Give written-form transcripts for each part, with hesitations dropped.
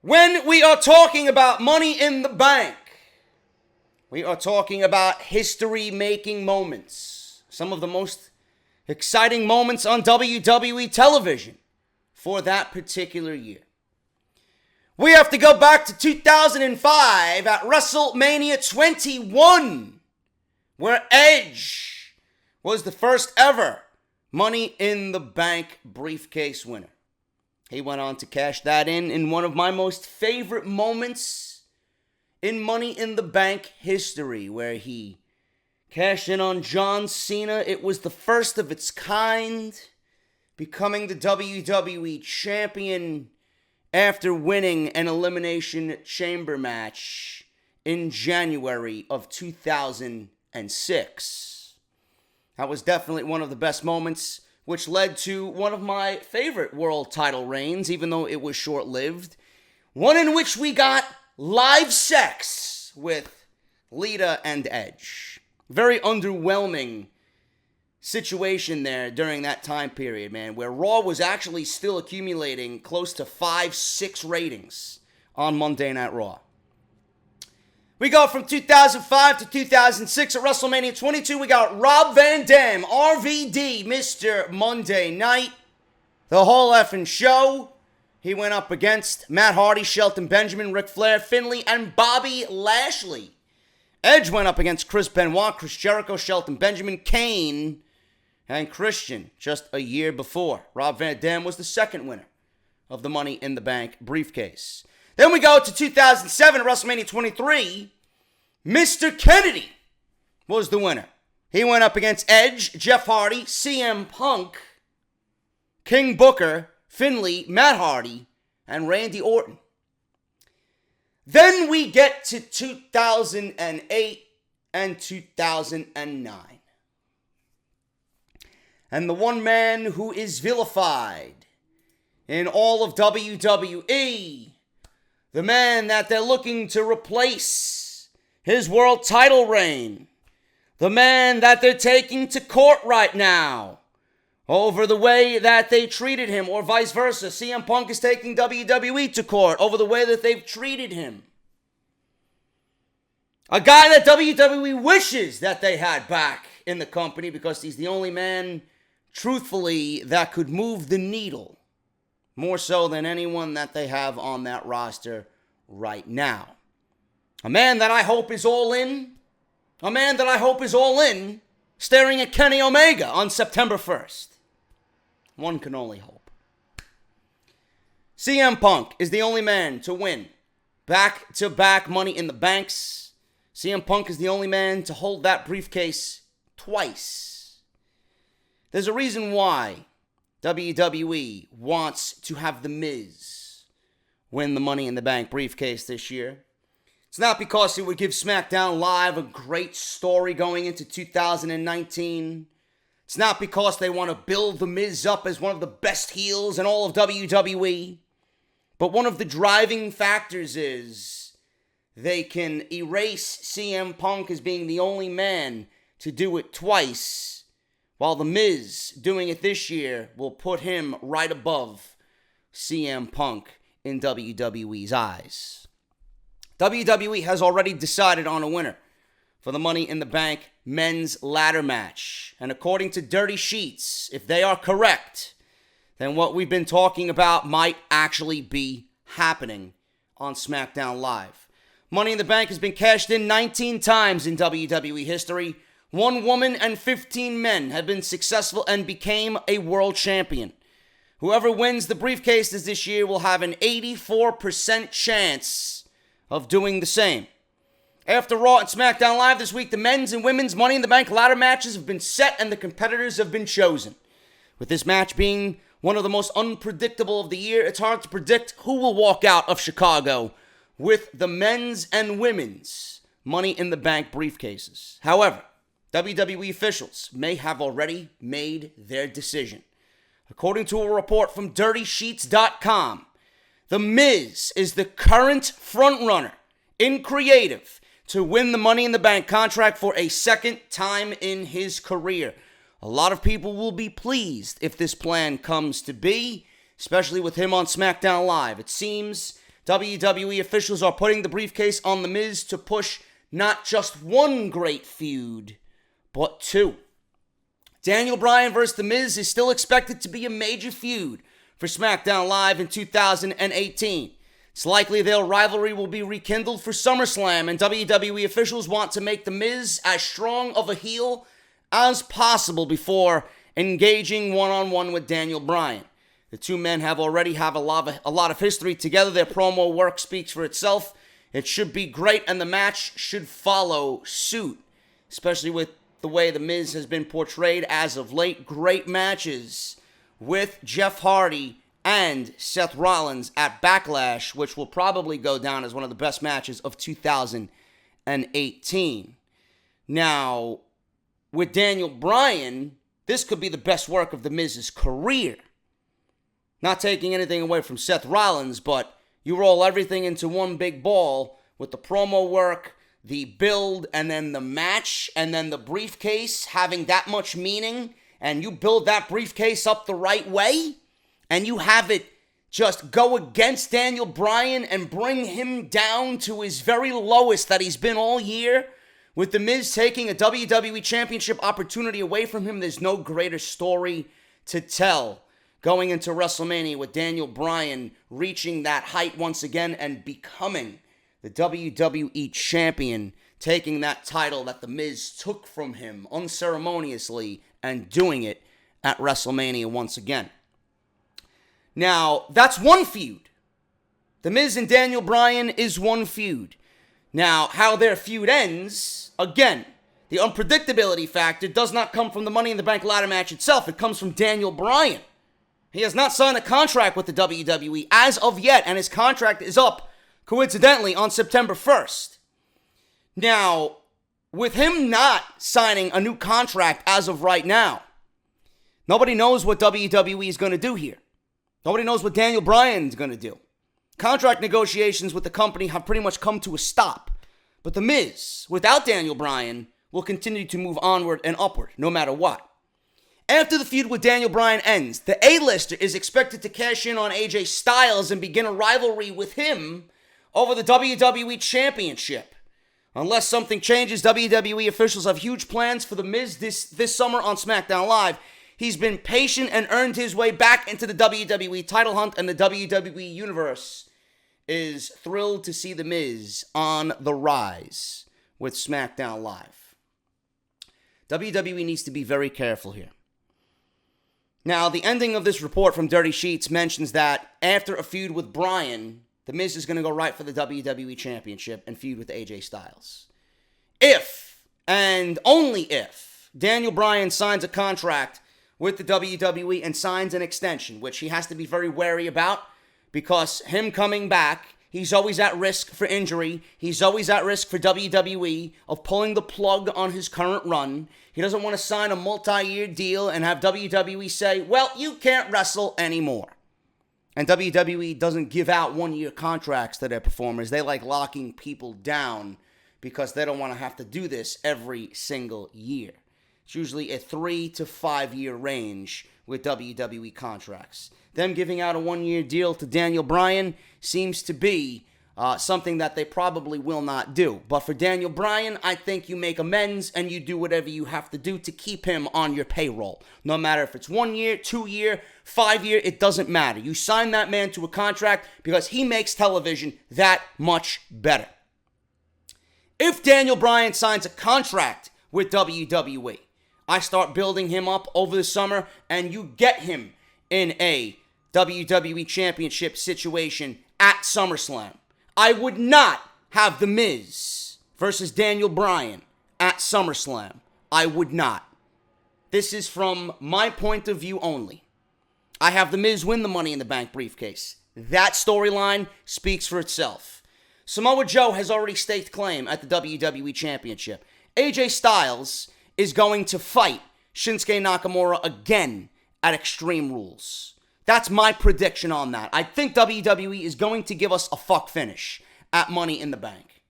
When we are talking about Money in the Bank, we are talking about history-making moments. Some of the most exciting moments on WWE television for that particular year. We have to go back to 2005 at WrestleMania 21, where Edge was the first ever Money in the Bank briefcase winner. He went on to cash that in one of my most favorite moments in Money in the Bank history, where he cashed in on John Cena. It was the first of its kind, becoming the WWE champion after winning an Elimination Chamber match in January of 2006. That was definitely one of the best moments, which led to one of my favorite world title reigns, even though it was short-lived. One in which we got live sex with Lita and Edge. Very underwhelming situation there during that time period, man, where Raw was actually still accumulating close to 5-6 ratings on Monday Night Raw. We go from 2005 to 2006 at WrestleMania 22. We got Rob Van Dam, RVD, Mr. Monday Night. The whole effing show. He went up against Matt Hardy, Shelton Benjamin, Ric Flair, Finlay, and Bobby Lashley. Edge went up against Chris Benoit, Chris Jericho, Shelton Benjamin, Kane, and Christian just a year before. Rob Van Dam was the second winner of the Money in the Bank briefcase. Then we go to 2007 at WrestleMania 23. Mr. Kennedy was the winner. He went up against Edge, Jeff Hardy, CM Punk, King Booker, Finlay, Matt Hardy, and Randy Orton. Then we get to 2008 and 2009. And the one man who is vilified in all of WWE, the man that they're looking to replace his world title reign, the man that they're taking to court right now over the way that they treated him, or vice versa. CM Punk is taking WWE to court over the way that they've treated him. A guy that WWE wishes that they had back in the company because he's the only man, truthfully, that could move the needle more so than anyone that they have on that roster right now. A man that I hope is all in. A man that I hope is all in staring at Kenny Omega on September 1st. One can only hope. CM Punk is the only man to win back-to-back Money in the Banks. CM Punk is the only man to hold that briefcase twice. There's a reason why WWE wants to have The Miz win the Money in the Bank briefcase this year. It's not because it would give SmackDown Live a great story going into 2019. It's not because they want to build The Miz up as one of the best heels in all of WWE. But one of the driving factors is they can erase CM Punk as being the only man to do it twice, while The Miz doing it this year will put him right above CM Punk in WWE's eyes. WWE has already decided on a winner for the Money in the Bank men's ladder match. And according to Dirty Sheets, if they are correct, then what we've been talking about might actually be happening on SmackDown Live. Money in the Bank has been cashed in 19 times in WWE history. 1 woman and 15 men have been successful and became a world champion. Whoever wins the briefcases this year will have an 84% chance of doing the same. After Raw and SmackDown Live this week, the men's and women's Money in the Bank ladder matches have been set and the competitors have been chosen. With this match being one of the most unpredictable of the year, it's hard to predict who will walk out of Chicago with the men's and women's Money in the Bank briefcases. However, WWE officials may have already made their decision. According to a report from DirtySheets.com, The Miz is the current frontrunner in creative to win the Money in the Bank contract for a second time in his career. A lot of people will be pleased if this plan comes to be, especially with him on SmackDown Live. It seems WWE officials are putting the briefcase on The Miz to push not just one great feud, but two. Daniel Bryan versus The Miz is still expected to be a major feud for SmackDown Live in 2018. It's likely their rivalry will be rekindled for SummerSlam, and WWE officials want to make The Miz as strong of a heel as possible before engaging one-on-one with Daniel Bryan. The two men already have a lot of history together. Their promo work speaks for itself. It should be great, and the match should follow suit, especially with the way The Miz has been portrayed as of late. Great matches with Jeff Hardy and Seth Rollins at Backlash, which will probably go down as one of the best matches of 2018. Now, with Daniel Bryan, this could be the best work of The Miz's career. Not taking anything away from Seth Rollins, but you roll everything into one big ball with the promo work, the build, and then the match, and then the briefcase having that much meaning, and you build that briefcase up the right way, and you have it just go against Daniel Bryan and bring him down to his very lowest that he's been all year, with The Miz taking a WWE Championship opportunity away from him. There's no greater story to tell going into WrestleMania with Daniel Bryan reaching that height once again and becoming the WWE Champion, taking that title that The Miz took from him unceremoniously and doing it at WrestleMania once again. Now, that's one feud. The Miz and Daniel Bryan is one feud. Now, how their feud ends, again, the unpredictability factor does not come from the Money in the Bank ladder match itself. It comes from Daniel Bryan. He has not signed a contract with the WWE as of yet, and his contract is up, coincidentally, on September 1st. Now, with him not signing a new contract as of right now, nobody knows what WWE is going to do here. Nobody knows what Daniel Bryan is going to do. Contract negotiations with the company have pretty much come to a stop. But The Miz, without Daniel Bryan, will continue to move onward and upward, no matter what. After the feud with Daniel Bryan ends, the A-lister is expected to cash in on AJ Styles and begin a rivalry with him over the WWE Championship. Unless something changes, WWE officials have huge plans for The Miz this summer on SmackDown Live. He's been patient and earned his way back into the WWE title hunt, and the WWE Universe is thrilled to see The Miz on the rise with SmackDown Live. WWE needs to be very careful here. Now, the ending of this report from Dirty Sheets mentions that after a feud with Bryan, The Miz is going to go right for the WWE Championship and feud with AJ Styles. If, and only if, Daniel Bryan signs a contract with the WWE and signs an extension, which he has to be very wary about, because him coming back, he's always at risk for injury. He's always at risk for WWE of pulling the plug on his current run. He doesn't want to sign a multi-year deal and have WWE say, well, you can't wrestle anymore. And WWE doesn't give out one-year contracts to their performers. They like locking people down because they don't want to have to do this every single year. It's usually a 3 to 5 year range with WWE contracts. Them giving out a one-year deal to Daniel Bryan seems to be something that they probably will not do. But for Daniel Bryan, I think you make amends and you do whatever you have to do to keep him on your payroll. No matter if it's 1 year, 2 year, 5 year, it doesn't matter. You sign that man to a contract because he makes television that much better. If Daniel Bryan signs a contract with WWE, I start building him up over the summer and you get him in a WWE Championship situation at SummerSlam. I would not have The Miz versus Daniel Bryan at SummerSlam. I would not. This is from my point of view only. I have The Miz win the Money in the Bank briefcase. That storyline speaks for itself. Samoa Joe has already staked claim at the WWE Championship. AJ Styles is going to fight Shinsuke Nakamura again at Extreme Rules. That's my prediction on that. I think WWE is going to give us a fuck finish at Money in the Bank.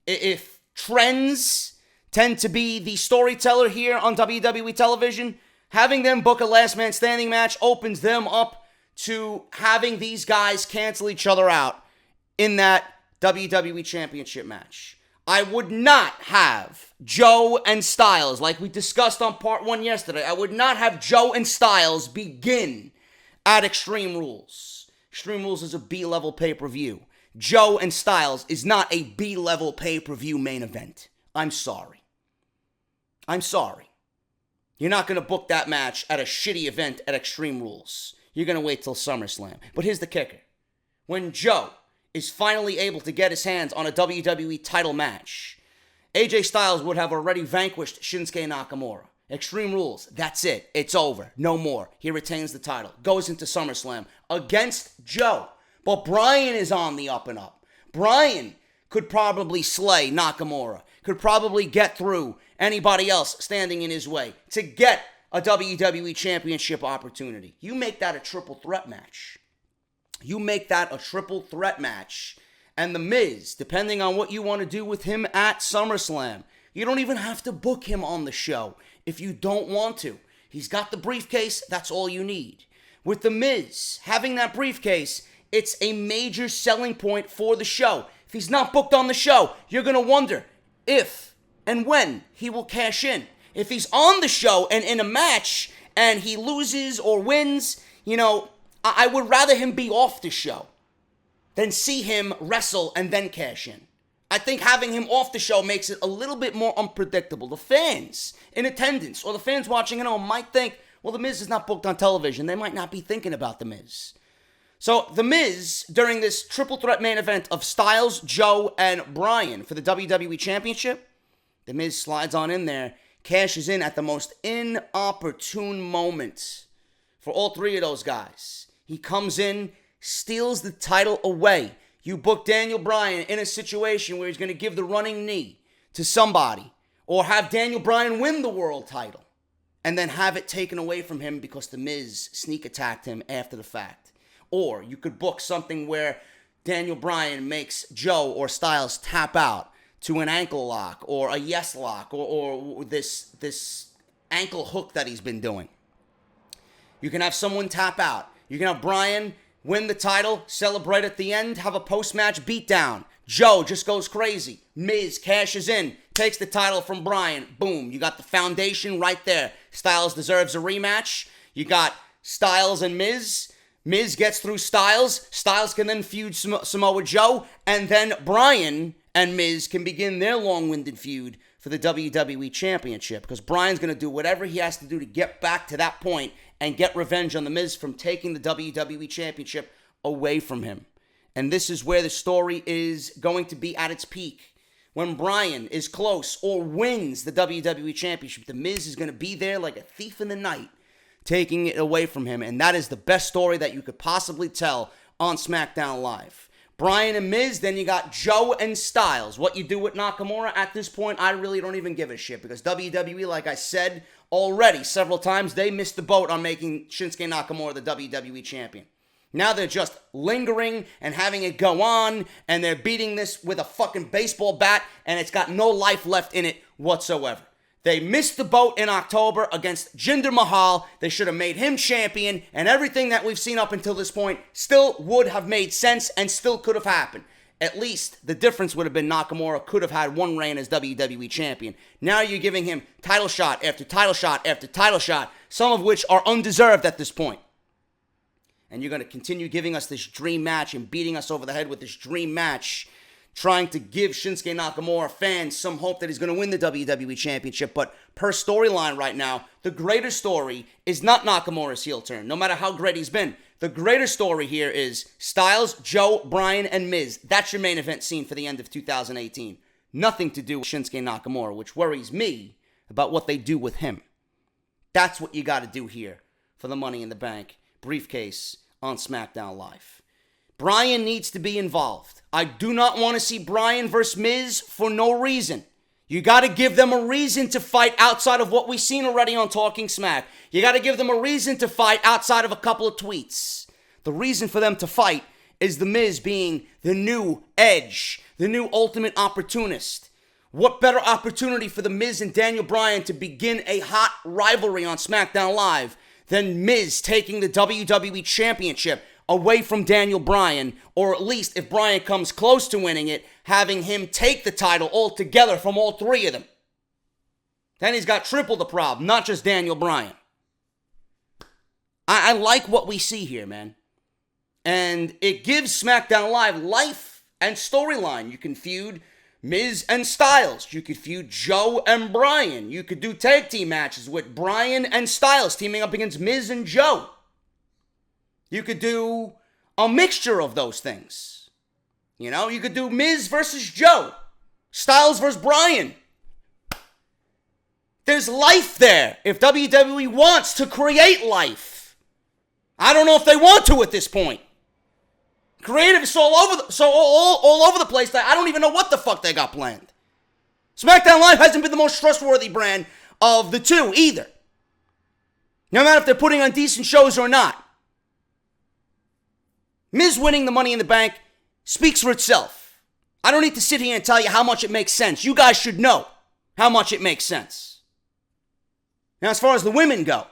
If trends tend to be the storyteller here on WWE television, having them book a last man standing match opens them up to having these guys cancel each other out in that WWE Championship match. I would not have Joe and Styles, like we discussed on part 1 yesterday, I would not have Joe and Styles begin at Extreme Rules. Extreme Rules is a B-level pay-per-view. Joe and Styles is not a B-level pay-per-view main event. I'm sorry. You're not going to book that match at a shitty event at Extreme Rules. You're going to wait till SummerSlam. But here's the kicker. When Joe is finally able to get his hands on a WWE title match, AJ Styles would have already vanquished Shinsuke Nakamura. Extreme Rules, that's it. It's over. No more. He retains the title. Goes into SummerSlam against Joe. But Bryan is on the up and up. Bryan could probably slay Nakamura. Could probably get through anybody else standing in his way to get a WWE Championship opportunity. You make that a triple threat match. And The Miz, depending on what you want to do with him at SummerSlam, you don't even have to book him on the show if you don't want to. He's got the briefcase, that's all you need. With The Miz, having that briefcase, it's a major selling point for the show. If he's not booked on the show, you're going to wonder if and when he will cash in. If he's on the show and in a match and he loses or wins, I would rather him be off the show than see him wrestle and then cash in. I think having him off the show makes it a little bit more unpredictable. The fans in attendance or the fans watching at home might think, well, The Miz is not booked on television. They might not be thinking about The Miz. So The Miz, during this triple threat main event of Styles, Joe, and Bryan for the WWE Championship, The Miz slides on in there, cashes in at the most inopportune moment for all three of those guys. He comes in, steals the title away. You book Daniel Bryan in a situation where he's going to give the running knee to somebody, or have Daniel Bryan win the world title, and then have it taken away from him because The Miz sneak attacked him after the fact. Or you could book something where Daniel Bryan makes Joe or Styles tap out to an ankle lock or a yes lock or this ankle hook that he's been doing. You can have someone tap out. You can have Bryan win the title, celebrate at the end, have a post-match beatdown. Joe just goes crazy. Miz cashes in, takes the title from Bryan. Boom, you got the foundation right there. Styles deserves a rematch. You got Styles and Miz. Miz gets through Styles. Styles can then feud Samoa Joe. And then Bryan and Miz can begin their long-winded feud for the WWE Championship. Because Bryan's going to do whatever he has to do to get back to that point and get revenge on The Miz from taking the WWE Championship away from him. And this is where the story is going to be at its peak. When Bryan is close or wins the WWE Championship, The Miz is going to be there like a thief in the night, taking it away from him. And that is the best story that you could possibly tell on SmackDown Live. Bryan and Miz, then you got Joe and Styles. What you do with Nakamura at this point, I really don't even give a shit. Because WWE, like I said already several times, they missed the boat on making Shinsuke Nakamura the WWE Champion. Now they're just lingering and having it go on, and they're beating this with a fucking baseball bat, and it's got no life left in it whatsoever. They missed the boat in October against Jinder Mahal. They should have made him champion, and everything that we've seen up until this point still would have made sense and still could have happened. At least the difference would have been Nakamura could have had one reign as WWE champion. Now you're giving him title shot after title shot after title shot, some of which are undeserved at this point. And you're going to continue giving us this dream match and beating us over the head with this dream match, trying to give Shinsuke Nakamura fans some hope that he's going to win the WWE Championship. But per storyline right now, the greater story is not Nakamura's heel turn, no matter how great he's been. The greater story here is Styles, Joe, Bryan, and Miz. That's your main event scene for the end of 2018. Nothing to do with Shinsuke Nakamura, which worries me about what they do with him. That's what you got to do here for the Money in the Bank briefcase on SmackDown Live. Bryan needs to be involved. I do not want to see Bryan versus Miz for no reason. You got to give them a reason to fight outside of what we've seen already on Talking Smack. You got to give them a reason to fight outside of a couple of tweets. The reason for them to fight is The Miz being the new Edge, the new ultimate opportunist. What better opportunity for The Miz and Daniel Bryan to begin a hot rivalry on SmackDown Live than Miz taking the WWE Championship away from Daniel Bryan, or at least if Bryan comes close to winning it, having him take the title altogether from all three of them. Then he's got triple the problem, not just Daniel Bryan. I like what we see here, man. And it gives SmackDown Live life and storyline. You can feud Miz and Styles. You could feud Joe and Bryan. You could do tag team matches with Bryan and Styles teaming up against Miz and Joe. You could do a mixture of those things. You know, you could do Miz versus Joe, Styles versus Bryan. There's life there if WWE wants to create life. I don't know if they want to at this point. Creative is all over the place that I don't even know what the fuck they got planned. SmackDown Live hasn't been the most trustworthy brand of the two either. No matter if they're putting on decent shows or not. Miz winning the Money in the Bank speaks for itself. I don't need to sit here and tell you how much it makes sense. You guys should know how much it makes sense. Now, as far as the women go,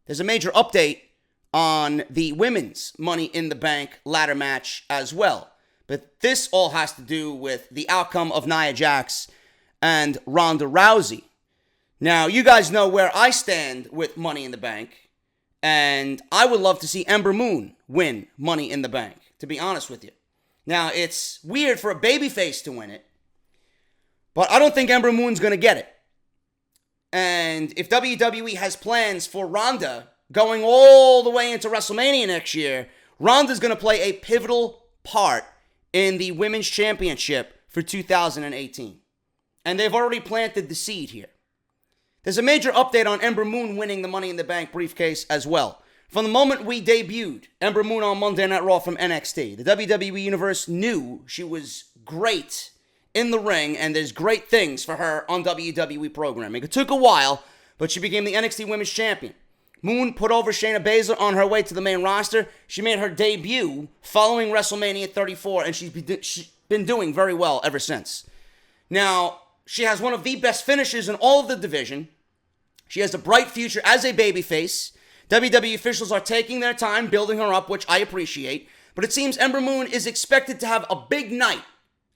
there's a major update on the women's Money in the Bank ladder match as well. But this all has to do with the outcome of Nia Jax and Ronda Rousey. Now, you guys know where I stand with Money in the Bank, and I would love to see Ember Moon win Money in the Bank, to be honest with you. Now, it's weird for a babyface to win it, but I don't think Ember Moon's going to get it. And if WWE has plans for Ronda going all the way into WrestleMania next year, Ronda's going to play a pivotal part in the Women's Championship for 2018. And they've already planted the seed here. There's a major update on Ember Moon winning the Money in the Bank briefcase as well. From the moment we debuted Ember Moon on Monday Night Raw from NXT, the WWE Universe knew she was great in the ring, and there's great things for her on WWE programming. It took a while, but she became the NXT Women's Champion. Moon put over Shayna Baszler on her way to the main roster. She made her debut following WrestleMania 34, and she's been doing very well ever since. Now, she has one of the best finishes in all of the division. She has a bright future as a babyface. WWE officials are taking their time building her up, which I appreciate. But it seems Ember Moon is expected to have a big night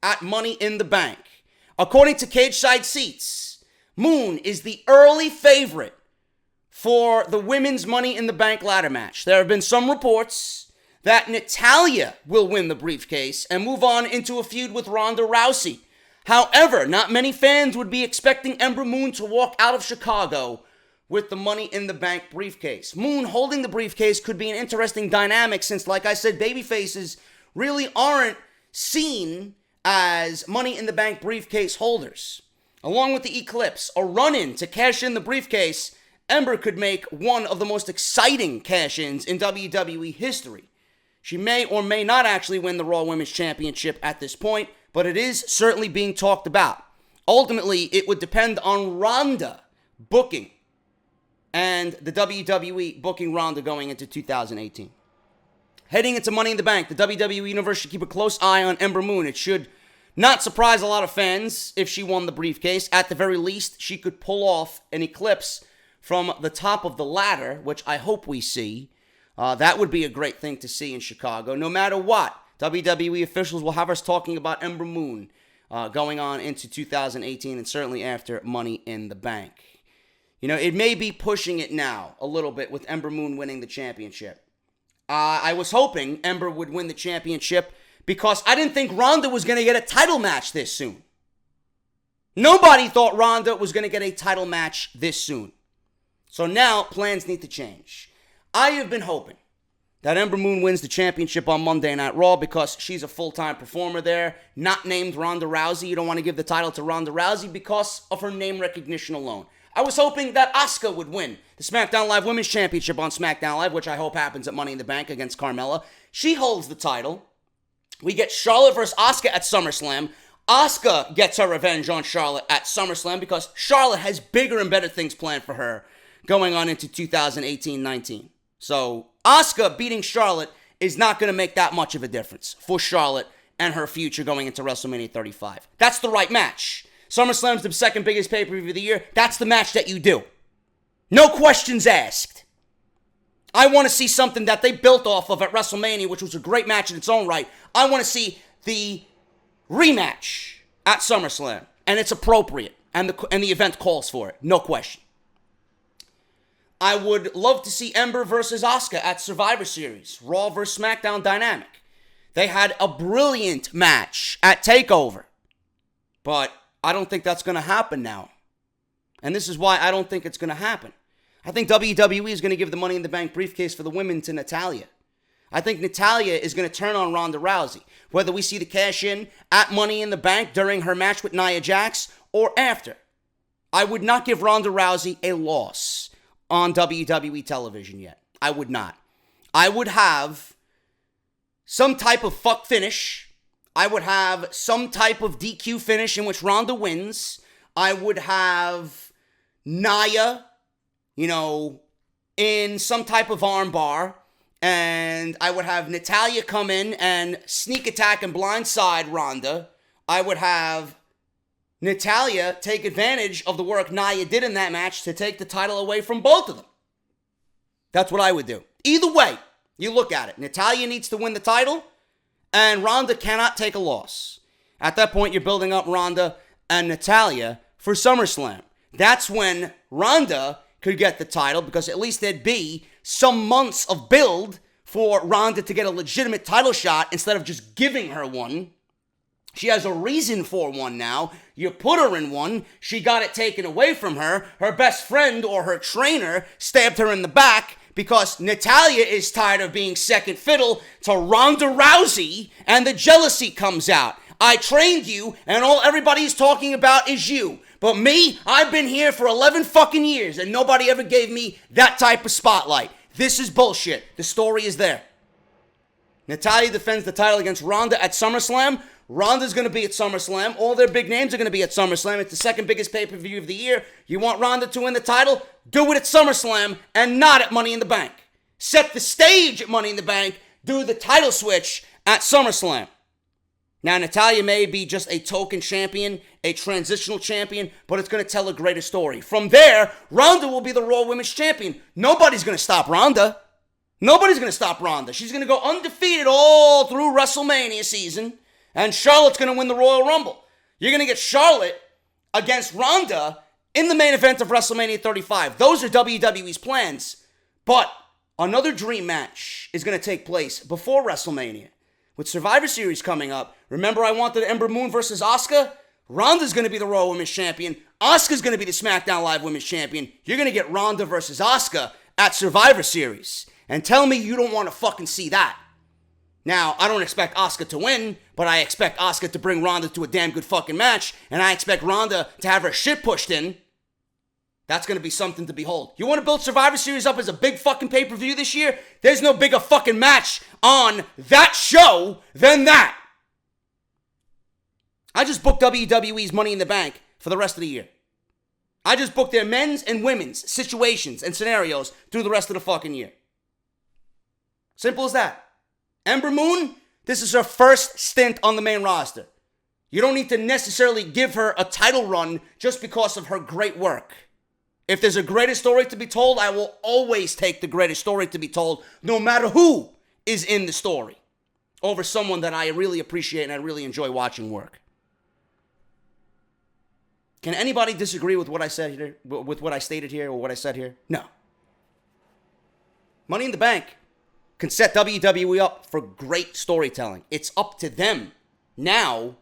at Money in the Bank. According to Cage Side Seats, Moon is the early favorite for the women's Money in the Bank ladder match. There have been some reports that Natalya will win the briefcase and move on into a feud with Ronda Rousey. However, not many fans would be expecting Ember Moon to walk out of Chicago with the Money in the Bank briefcase. Moon holding the briefcase could be an interesting dynamic since, like I said, babyfaces really aren't seen as Money in the Bank briefcase holders. Along with the Eclipse, a run-in to cash in the briefcase, Ember could make one of the most exciting cash-ins in WWE history. She may or may not actually win the Raw Women's Championship at this point, but it is certainly being talked about. Ultimately, it would depend on Ronda booking and the WWE booking Ronda going into 2018. Heading into Money in the Bank, the WWE Universe should keep a close eye on Ember Moon. It should not surprise a lot of fans if she won the briefcase. At the very least, she could pull off an Eclipse from the top of the ladder, which I hope we see. That would be a great thing to see in Chicago. No matter what, WWE officials will have us talking about Ember Moon going on into 2018 and certainly after Money in the Bank. You know, it may be pushing it now a little bit with Ember Moon winning the championship. I was hoping Ember would win the championship because I didn't think Ronda was going to get a title match this soon. Nobody thought Ronda was going to get a title match this soon. So now plans need to change. I have been hoping that Ember Moon wins the championship on Monday Night Raw because she's a full-time performer there, not named Ronda Rousey. You don't want to give the title to Ronda Rousey because of her name recognition alone. I was hoping that Asuka would win the SmackDown Live Women's Championship on SmackDown Live, which I hope happens at Money in the Bank against Carmella. She holds the title. We get Charlotte versus Asuka at SummerSlam. Asuka gets her revenge on Charlotte at SummerSlam because Charlotte has bigger and better things planned for her going on into 2018-19. So Asuka beating Charlotte is not going to make that much of a difference for Charlotte and her future going into WrestleMania 35. That's the right match. SummerSlam's the second biggest pay-per-view of the year. That's the match that you do. No questions asked. I want to see something that they built off of at WrestleMania, which was a great match in its own right. I want to see the rematch at SummerSlam, and it's appropriate, and the event calls for it, no question. I would love to see Ember versus Asuka at Survivor Series, Raw versus SmackDown dynamic. They had a brilliant match at TakeOver, but I don't think that's going to happen now. And this is why I don't think it's going to happen. I think WWE is going to give the Money in the Bank briefcase for the women to Natalya. I think Natalya is going to turn on Ronda Rousey, whether we see the cash in at Money in the Bank during her match with Nia Jax or after. I would not give Ronda Rousey a loss on WWE television yet. I would not. I would have some type of fuck finish. I would have some type of DQ finish in which Ronda wins. I would have Nia, in some type of armbar. And I would have Natalya come in and sneak attack and blindside Ronda. I would have Natalya take advantage of the work Nia did in that match to take the title away from both of them. That's what I would do. Either way, you look at it. Natalya needs to win the title, and Ronda cannot take a loss. At that point, you're building up Ronda and Natalya for SummerSlam. That's when Ronda could get the title, because at least there'd be some months of build for Ronda to get a legitimate title shot instead of just giving her one. She has a reason for one now. You put her in one. She got it taken away from her. Her best friend or her trainer stabbed her in the back because Natalya is tired of being second fiddle to Ronda Rousey, and the jealousy comes out. I trained you, and all everybody's talking about is you. But me, I've been here for 11 fucking years, and nobody ever gave me that type of spotlight. This is bullshit. The story is there. Natalya defends the title against Ronda at SummerSlam. Ronda's going to be at SummerSlam. All their big names are going to be at SummerSlam. It's the second biggest pay-per-view of the year. You want Ronda to win the title? Do it at SummerSlam and not at Money in the Bank. Set the stage at Money in the Bank. Do the title switch at SummerSlam. Now, Natalya may be just a token champion, a transitional champion, but it's going to tell a greater story. From there, Ronda will be the Raw Women's Champion. Nobody's going to stop Ronda. Nobody's going to stop Ronda. She's going to go undefeated all through WrestleMania season, and Charlotte's going to win the Royal Rumble. You're going to get Charlotte against Ronda in the main event of WrestleMania 35. Those are WWE's plans. But another dream match is going to take place before WrestleMania. With Survivor Series coming up, remember I wanted Ember Moon versus Asuka? Ronda's going to be the Raw Women's Champion. Asuka's going to be the SmackDown Live Women's Champion. You're going to get Ronda versus Asuka at Survivor Series. And tell me you don't want to fucking see that. Now, I don't expect Asuka to win, but I expect Asuka to bring Ronda to a damn good fucking match, and I expect Ronda to have her shit pushed in. That's going to be something to behold. You want to build Survivor Series up as a big fucking pay-per-view this year? There's no bigger fucking match on that show than that. I just booked WWE's Money in the Bank for the rest of the year. I just booked their men's and women's situations and scenarios through the rest of the fucking year. Simple as that. Ember Moon, this is her first stint on the main roster. You don't need to necessarily give her a title run just because of her great work. If there's a greater story to be told, I will always take the greatest story to be told, no matter who is in the story, over someone that I really appreciate and I really enjoy watching work. Can anybody disagree with what I said here, with what I stated here, or what I said here? No. Money in the Bank can set WWE up for great storytelling. It's up to them now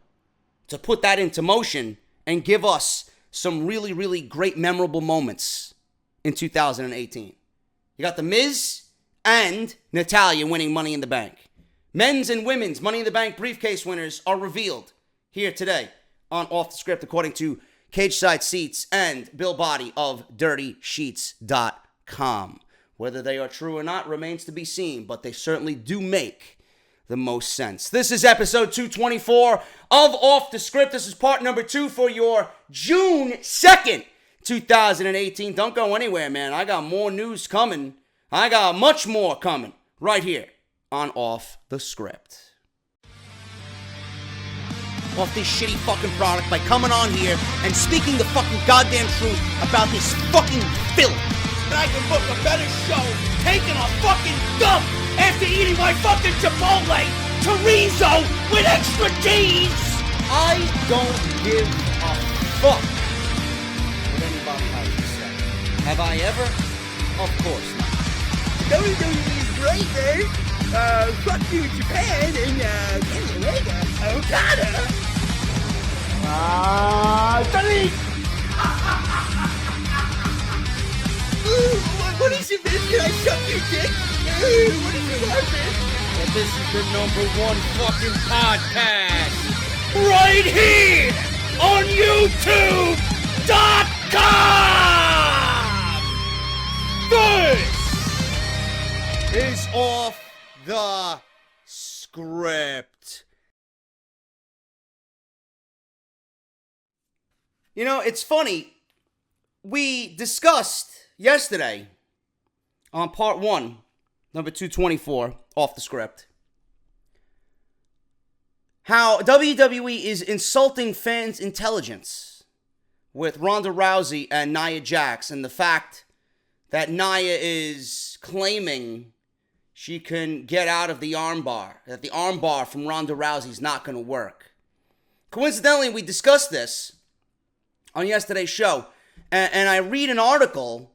to put that into motion and give us some really, really great memorable moments in 2018. You got The Miz and Natalya winning Money in the Bank. Men's and women's Money in the Bank briefcase winners are revealed here today on Off the Script, according to Cage Side Seats and Bill Body of DirtySheets.com. Whether they are true or not remains to be seen, but they certainly do make the most sense. This is episode 224 of Off the Script. This is part number 2 for your June 2nd, 2018. Don't go anywhere, man. I got more news coming. I got much more coming right here on Off the Script. Off this shitty fucking product by coming on here and speaking the fucking goddamn truth about this fucking filth and I can book a better show taking a fucking dump after eating my fucking Chipotle chorizo with extra cheese. I don't give a fuck what anybody has to say. Have I ever? Of course not. WWE is great, man. Fuck you, Japan, and Okada. Delete! What is it, man? Can I suck your dick? What is it, man? And this is the #1 fucking podcast. Right here on YouTube.com! This Is off the script. You know, it's funny. We discussed yesterday on part 1, number 224, off the script, how WWE is insulting fans' intelligence with Ronda Rousey and Nia Jax, and the fact that Nia is claiming she can get out of the armbar, that the armbar from Ronda Rousey is not going to work. Coincidentally, we discussed this on yesterday's show, and I read an article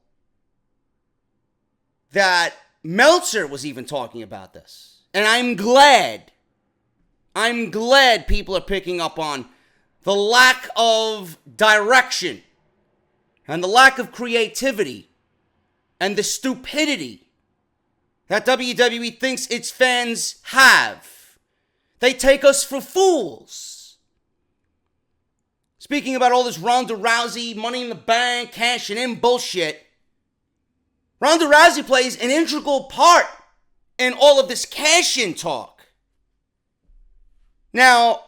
that Meltzer was even talking about this. And I'm glad people are picking up on the lack of direction and the lack of creativity and the stupidity that WWE thinks its fans have. They take us for fools. Speaking about all this Ronda Rousey, Money in the Bank, cashing in bullshit, Ronda Rousey plays an integral part in all of this cash-in talk. Now,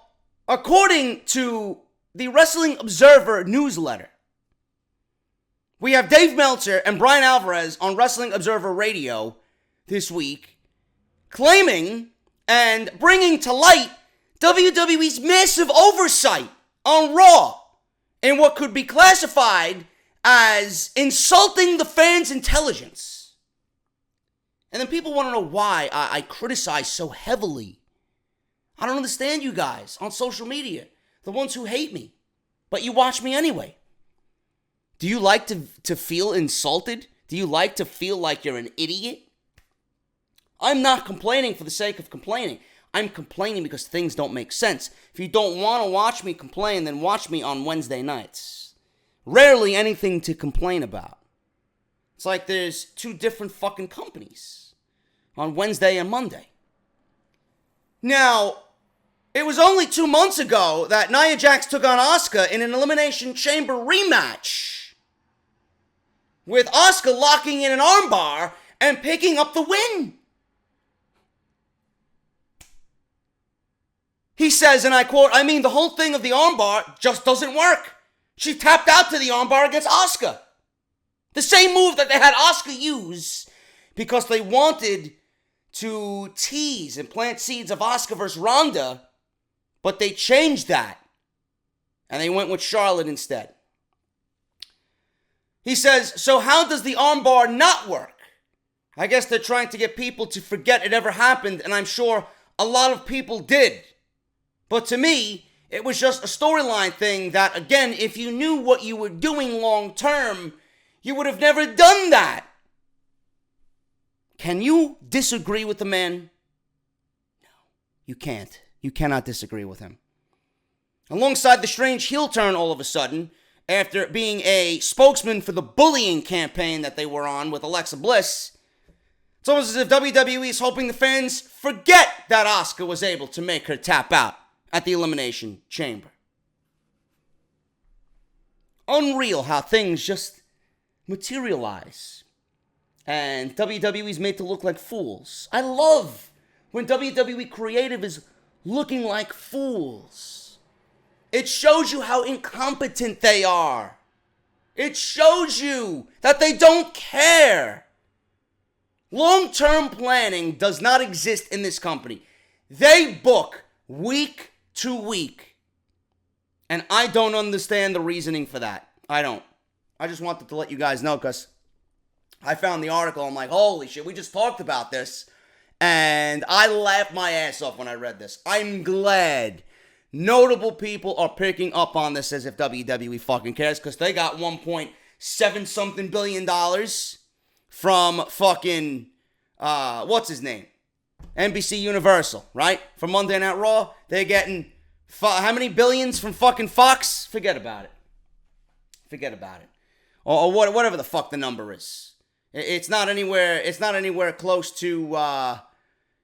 according to the Wrestling Observer newsletter, we have Dave Meltzer and Brian Alvarez on Wrestling Observer Radio this week claiming and bringing to light WWE's massive oversight on Raw in what could be classified as insulting the fans' intelligence. And then people want to know why I criticize so heavily. I don't understand you guys on social media, the ones who hate me, but you watch me anyway. Do you like to feel insulted? Do you like to feel like you're an idiot? I'm not complaining for the sake of complaining. I'm complaining because things don't make sense. If you don't want to watch me complain, then watch me on Wednesday nights. Rarely anything to complain about. It's like there's two different fucking companies on Wednesday and Monday. Now, it was only 2 months ago that Nia Jax took on Asuka in an Elimination Chamber rematch, with Asuka locking in an armbar and picking up the win. He says, and I quote, "I mean, the whole thing of the armbar just doesn't work. She tapped out to the armbar against Asuka. The same move that they had Asuka use because they wanted to tease and plant seeds of Asuka versus Ronda, but they changed that. And they went with Charlotte instead." He says, "So how does the armbar not work? I guess they're trying to get people to forget it ever happened, and I'm sure a lot of people did. But to me, it was just a storyline thing that, again, if you knew what you were doing long term, you would have never done that." Can you disagree with the man? No, you can't. You cannot disagree with him. Alongside the strange heel turn all of a sudden, after being a spokesman for the bullying campaign that they were on with Alexa Bliss, it's almost as if WWE is hoping the fans forget that Asuka was able to make her tap out at the Elimination Chamber. Unreal how things just materialize. And WWE's made to look like fools. I love when WWE creative is looking like fools. It shows you how incompetent they are. It shows you that they don't care. Long-term planning does not exist in this company. They book week to week. And I don't understand the reasoning for that. I don't. I just wanted to let you guys know because I found the article. I'm like, holy shit, we just talked about this. And I laughed my ass off when I read this. I'm glad notable people are picking up on this as if WWE fucking cares, because they got $1.7 something billion from fucking, what's his name? NBC Universal, right? From Monday Night Raw. They're getting, how many billions from fucking Fox? Forget about it. Forget about it. Or whatever the fuck the number is. It's not anywhere close to,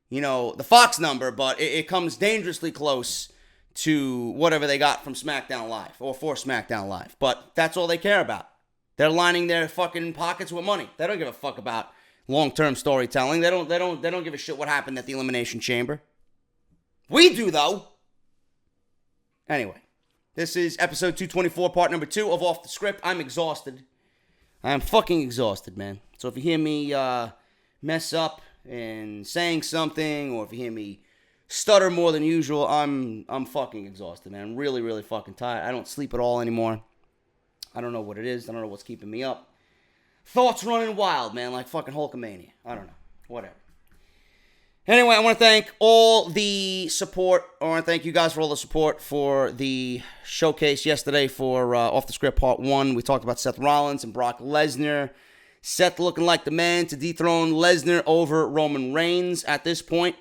the Fox number, but it comes dangerously close to whatever they got from SmackDown Live or for SmackDown Live. But that's all they care about. They're lining their fucking pockets with money. They don't give a fuck about long-term storytelling. They don't give a shit what happened at the Elimination Chamber. We do, though. Anyway, this is episode 224, part number 2 of Off the Script. I'm exhausted. I'm fucking exhausted, man. So if you hear me mess up in saying something, or if you hear me stutter more than usual, I'm fucking exhausted, man. I'm really, really fucking tired. I don't sleep at all anymore. I don't know what it is. I don't know what's keeping me up. Thoughts running wild, man, like fucking Hulkamania. I don't know. Whatever. Anyway, I want to thank all the support. I want to thank you guys for all the support for the showcase yesterday for Off the Script Part 1. We talked about Seth Rollins and Brock Lesnar. Seth looking like the man to dethrone Lesnar over Roman Reigns at this point.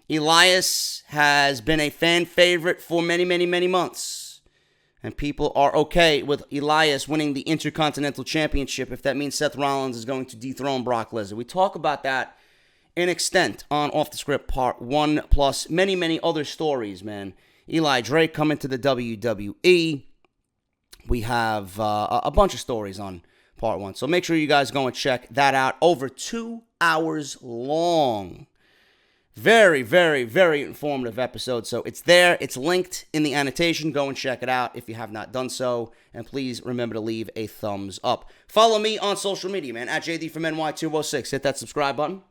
Elias has been a fan favorite for many, many, many months. And people are okay with Elias winning the Intercontinental Championship if that means Seth Rollins is going to dethrone Brock Lesnar. We talk about that in extent on Off the Script Part 1, plus many, many other stories, man. Eli Drake coming to the WWE. We have a bunch of stories on Part 1. So make sure you guys go and check that out. Over 2 hours long. Very, very, very informative episode. So it's there. It's linked in the annotation. Go and check it out if you have not done so. And please remember to leave a thumbs up. Follow me on social media, man, at JDFROMNY206. Hit that subscribe button.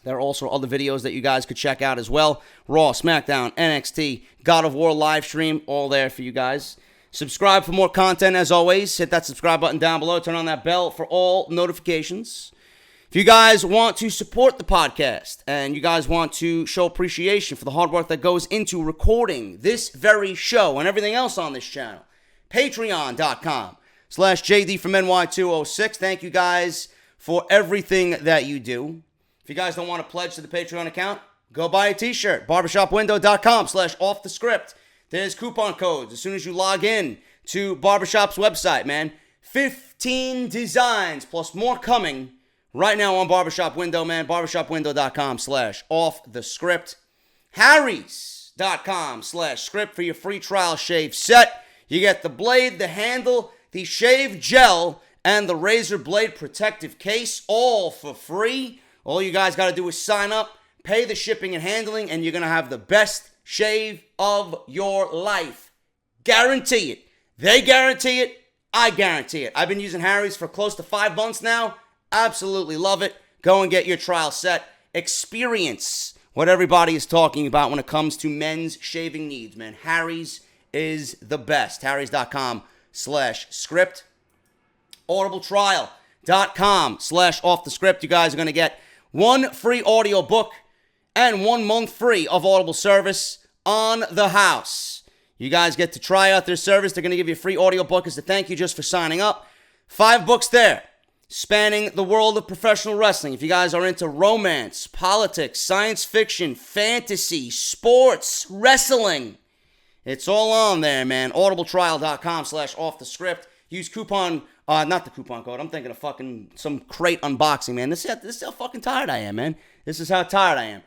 There are also other videos that you guys could check out as well. Raw, SmackDown, NXT, God of War live stream, all there for you guys. Subscribe for more content as always. Hit that subscribe button down below. Turn on that bell for all notifications. If you guys want to support the podcast and you guys want to show appreciation for the hard work that goes into recording this very show and everything else on this channel, patreon.com/JD from NY206. Thank you guys for everything that you do. If you guys don't want to pledge to the Patreon account, go buy a t-shirt. Barbershopwindow.com/offthescript. There's coupon codes as soon as you log in to Barbershop's website, man. 15 designs plus more coming right now on Barbershop Window, man. Barbershopwindow.com/offthescript. Harrys.com/script for your free trial shave set. You get the blade, the handle, the shave gel, and the razor blade protective case, all for free. All you guys got to do is sign up, pay the shipping and handling, and you're going to have the best shave of your life. Guarantee it. They guarantee it. I guarantee it. I've been using Harry's for close to 5 months now. Absolutely love it. Go and get your trial set. Experience what everybody is talking about when it comes to men's shaving needs, man. Harry's is the best. Harrys.com/script. audibletrial.com/offthescript. You guys are going to get 1 free audio book and 1 month free of Audible service on the house. You guys get to try out their service. They're going to give you a free audio book as a thank you just for signing up. 5 books there, spanning the world of professional wrestling. If you guys are into romance, politics, science fiction, fantasy, sports, wrestling, it's all on there, man. audibletrial.com/offthescript. Use coupon, not the coupon code. I'm thinking of fucking some crate unboxing, man. This is how fucking tired I am, man. This is how tired I am.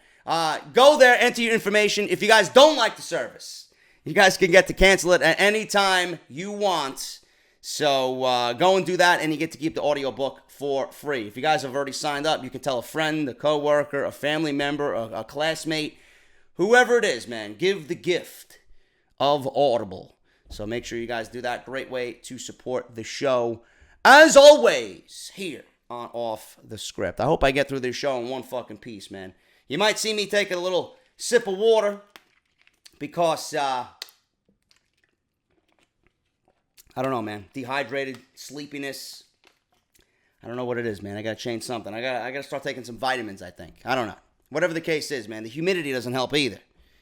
Go there, enter your information. If you guys don't like the service, you guys can get to cancel it at any time you want. So go and do that, and you get to keep the audiobook for free. If you guys have already signed up, you can tell a friend, a coworker, a family member, a classmate, whoever it is, man. Give the gift of Audible. So make sure you guys do that. Great way to support the show. As always, here on Off the Script. I hope I get through this show in one fucking piece, man. You might see me taking a little sip of water because, I don't know, man. Dehydrated, sleepiness. I don't know what it is, man. I got to change something. I got to start taking some vitamins, I think. I don't know. Whatever the case is, man, the humidity doesn't help either.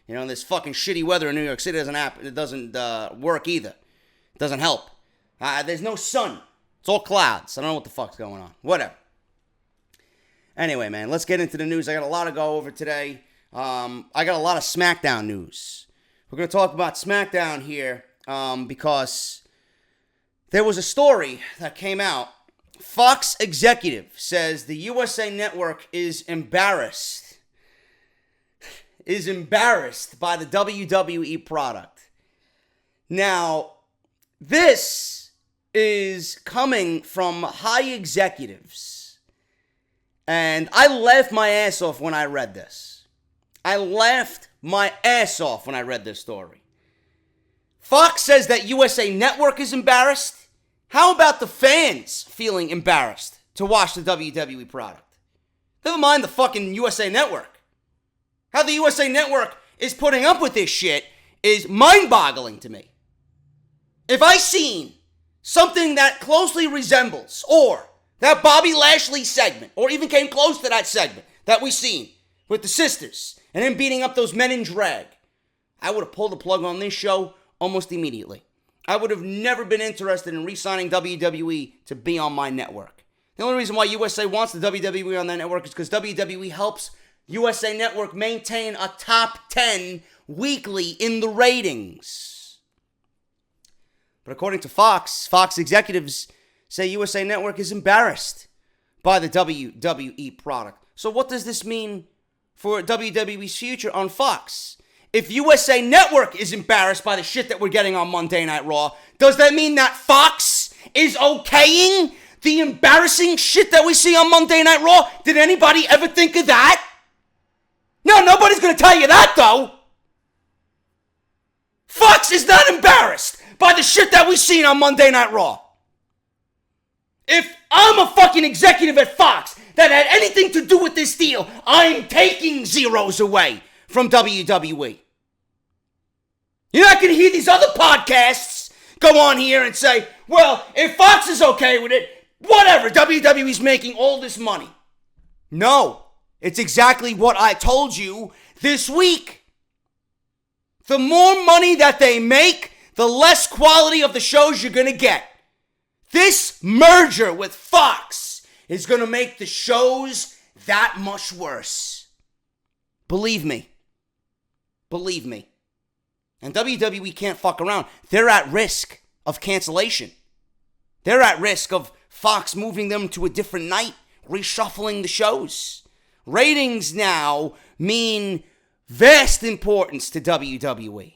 You know, this fucking shitty weather in New York City doesn't work either. It doesn't help. There's no sun. It's all clouds. I don't know what the fuck's going on. Whatever. Anyway, man, let's get into the news. I got a lot to go over today. I got a lot of SmackDown news. We're going to talk about SmackDown here because there was a story that came out. Fox executive says the USA Network is embarrassed by the WWE product. Now, this is coming from high executives. And I laughed my ass off when I read this. Story. Fox says that USA Network is embarrassed. How about the fans feeling embarrassed to watch the WWE product? Never mind the fucking USA Network. How the USA Network is putting up with this shit is mind-boggling to me. If I seen something that closely resembles, or that Bobby Lashley segment, or even came close to that segment that we seen with the sisters, and him beating up those men in drag, I would have pulled the plug on this show almost immediately. I would have never been interested in re-signing WWE to be on my network. The only reason why USA wants the WWE on their network is because WWE helps USA Network maintain a top 10 weekly in the ratings. But according to Fox executives say USA Network is embarrassed by the WWE product. So what does this mean for WWE's future on Fox? If USA Network is embarrassed by the shit that we're getting on Monday Night Raw, does that mean that Fox is okaying the embarrassing shit that we see on Monday Night Raw? Did anybody ever think of that? No, nobody's going to tell you that, though. Fox is not embarrassed by the shit that we seen on Monday Night Raw. If I'm a fucking executive at Fox that had anything to do with this deal, I'm taking zeros away from WWE. You're not going to hear these other podcasts go on here and say, well, if Fox is okay with it, whatever, WWE's making all this money. No, it's exactly what I told you this week. The more money that they make, the less quality of the shows you're going to get. This merger with Fox is going to make the shows that much worse. Believe me. And WWE can't fuck around. They're at risk of cancellation. They're at risk of Fox moving them to a different night, reshuffling the shows. Ratings now mean vast importance to WWE.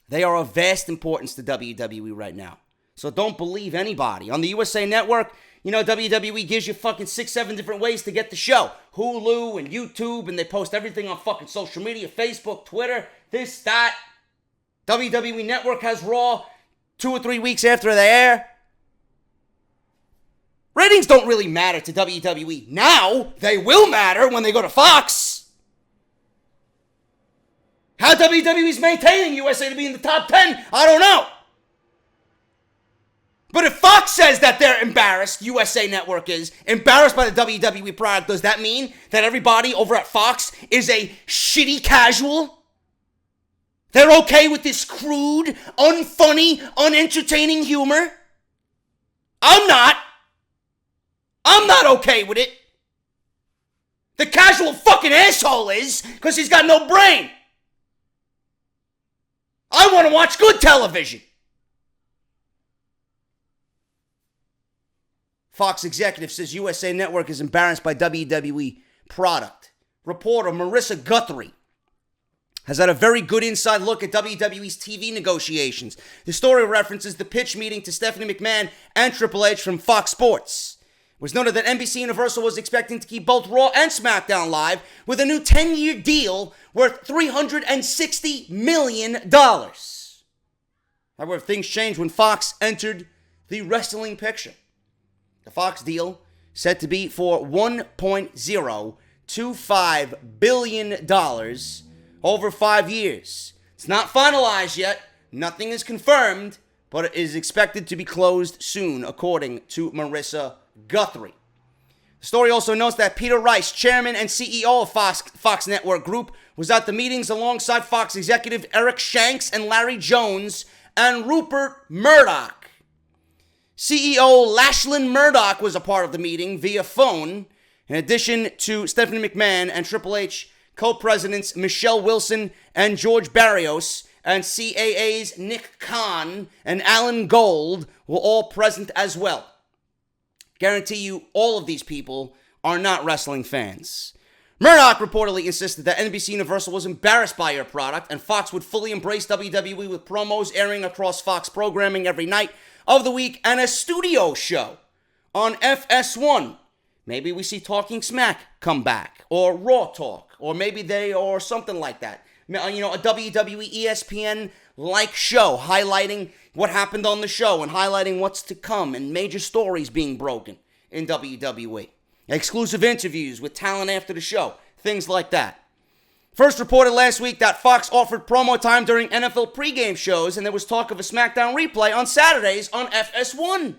They are of vast importance to WWE right now. So don't believe anybody. On the USA Network, you know, WWE gives you fucking 6-7 different ways to get the show. Hulu and YouTube, and they post everything on fucking social media, Facebook, Twitter, this, that. WWE Network has Raw 2 or 3 weeks after they air. Ratings don't really matter to WWE. Now, they will matter when they go to Fox. How WWE's maintaining USA to be in the top 10, I don't know. But if Fox says that they're embarrassed, USA Network is embarrassed by the WWE product, does that mean that everybody over at Fox is a shitty casual? They're okay with this crude, unfunny, unentertaining humor? I'm not okay with it. The casual fucking asshole is, because he's got no brain. I want to watch good television. Fox executive says USA Network is embarrassed by WWE product. Reporter Marissa Guthrie has had a very good inside look at WWE's TV negotiations. The story references the pitch meeting to Stephanie McMahon and Triple H from Fox Sports. It was noted that NBC Universal was expecting to keep both Raw and SmackDown live with a new 10-year deal worth $360 million. However, things changed when Fox entered the wrestling picture. The Fox deal said to be for $1.025 billion over 5 years. It's not finalized yet. Nothing is confirmed, but it is expected to be closed soon, according to Marissa Guthrie. The story also notes that Peter Rice, chairman and CEO of Fox Network Group, was at the meetings alongside Fox executive Eric Shanks and Larry Jones and Rupert Murdoch. CEO Lachlan Murdoch was a part of the meeting via phone, in addition to Stephanie McMahon and Triple H co-presidents Michelle Wilson and George Barrios, and CAA's Nick Khan and Alan Gold were all present as well. Guarantee you all of these people are not wrestling fans. Murdoch reportedly insisted that NBC Universal was embarrassed by her product and Fox would fully embrace WWE with promos airing across Fox programming every night of the week and a studio show on FS1. Maybe we see Talking Smack come back, or Raw Talk, or maybe or something like that. A WWE ESPN-like show highlighting what happened on the show and highlighting what's to come and major stories being broken in WWE. Exclusive interviews with talent after the show, things like that. First reported last week that Fox offered promo time during NFL pregame shows, and there was talk of a SmackDown replay on Saturdays on FS1.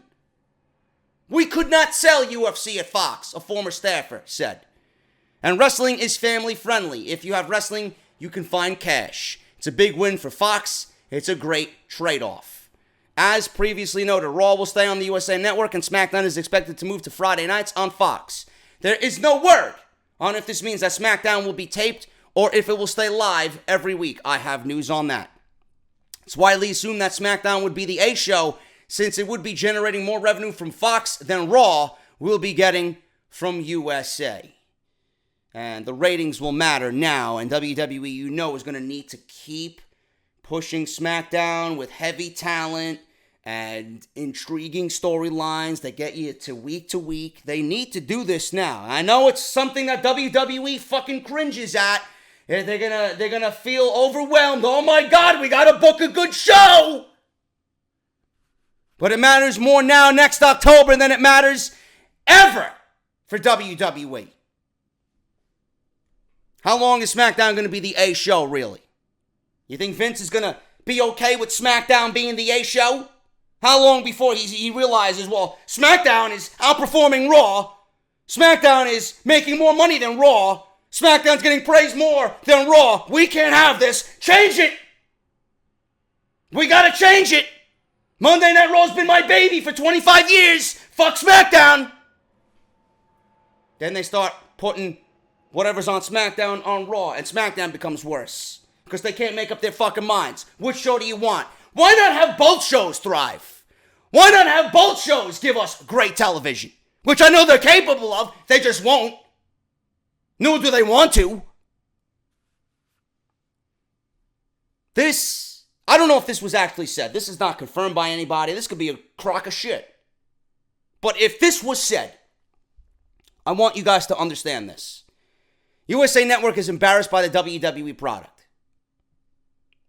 We could not sell UFC at Fox, a former staffer said. And wrestling is family friendly. If you have wrestling, you can find cash. It's a big win for Fox. It's a great trade-off. As previously noted, Raw will stay on the USA Network and SmackDown is expected to move to Friday nights on Fox. There is no word on if this means that SmackDown will be taped or if it will stay live every week. I have news on that. It's widely assumed that SmackDown would be the A show since it would be generating more revenue from Fox than Raw will be getting from USA. And the ratings will matter now, and WWE, is going to need to keep pushing SmackDown with heavy talent and intriguing storylines that get you to week. They need to do this now. I know it's something that WWE fucking cringes at. They're gonna feel overwhelmed. Oh my God, we gotta book a good show! But it matters more now next October than it matters ever for WWE. How long is SmackDown going to be the A show, really? You think Vince is going to be okay with SmackDown being the A show? How long before he realizes, well, SmackDown is outperforming Raw. SmackDown is making more money than Raw. SmackDown's getting praised more than Raw. We can't have this. Change it. We got to change it. Monday Night Raw's been my baby for 25 years. Fuck SmackDown. Then they start putting whatever's on SmackDown on Raw, and SmackDown becomes worse because they can't make up their fucking minds. Which show do you want? Why not have both shows thrive? Why not have both shows give us great television? Which I know they're capable of, they just won't. Nor do they want to. I don't know if this was actually said. This is not confirmed by anybody. This could be a crock of shit. But if this was said, I want you guys to understand this. USA Network is embarrassed by the WWE product.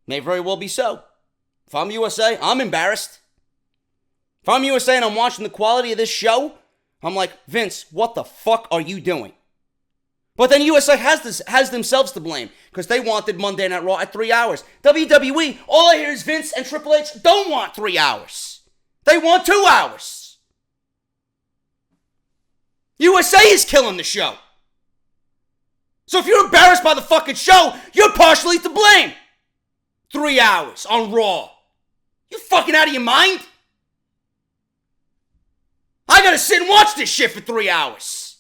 May very well be so. If I'm USA, I'm embarrassed. If I'm USA and I'm watching the quality of this show, I'm like, Vince, what the fuck are you doing? But then USA has themselves to blame because they wanted Monday Night Raw at 3 hours. WWE, all I hear is Vince and Triple H don't want 3 hours. They want 2 hours. USA is killing the show. So if you're embarrassed by the fucking show, you're partially to blame. 3 hours on Raw. You fucking out of your mind? I gotta sit and watch this shit for 3 hours.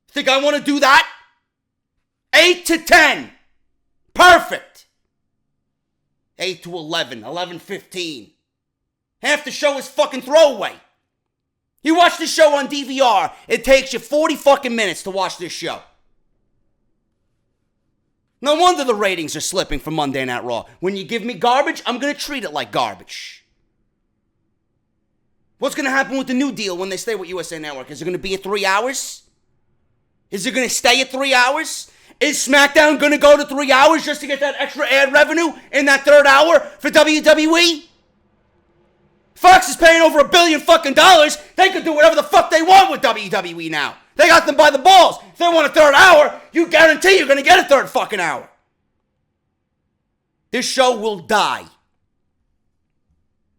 Think I want to do that? 8 to 10. Perfect. 8 to 11, 11:15. Half the show is fucking throwaway. You watch this show on DVR, it takes you 40 fucking minutes to watch this show. No wonder the ratings are slipping for Monday Night Raw. When you give me garbage, I'm going to treat it like garbage. What's going to happen with the new deal when they stay with USA Network? Is it going to be at 3 hours? Is it going to stay at 3 hours? Is SmackDown going to go to 3 hours just to get that extra ad revenue in that third hour for WWE? Fox is paying over $1 billion fucking dollars. They could do whatever the fuck they want with WWE now. They got them by the balls. If they want a third hour, you guarantee you're going to get a third fucking hour. This show will die.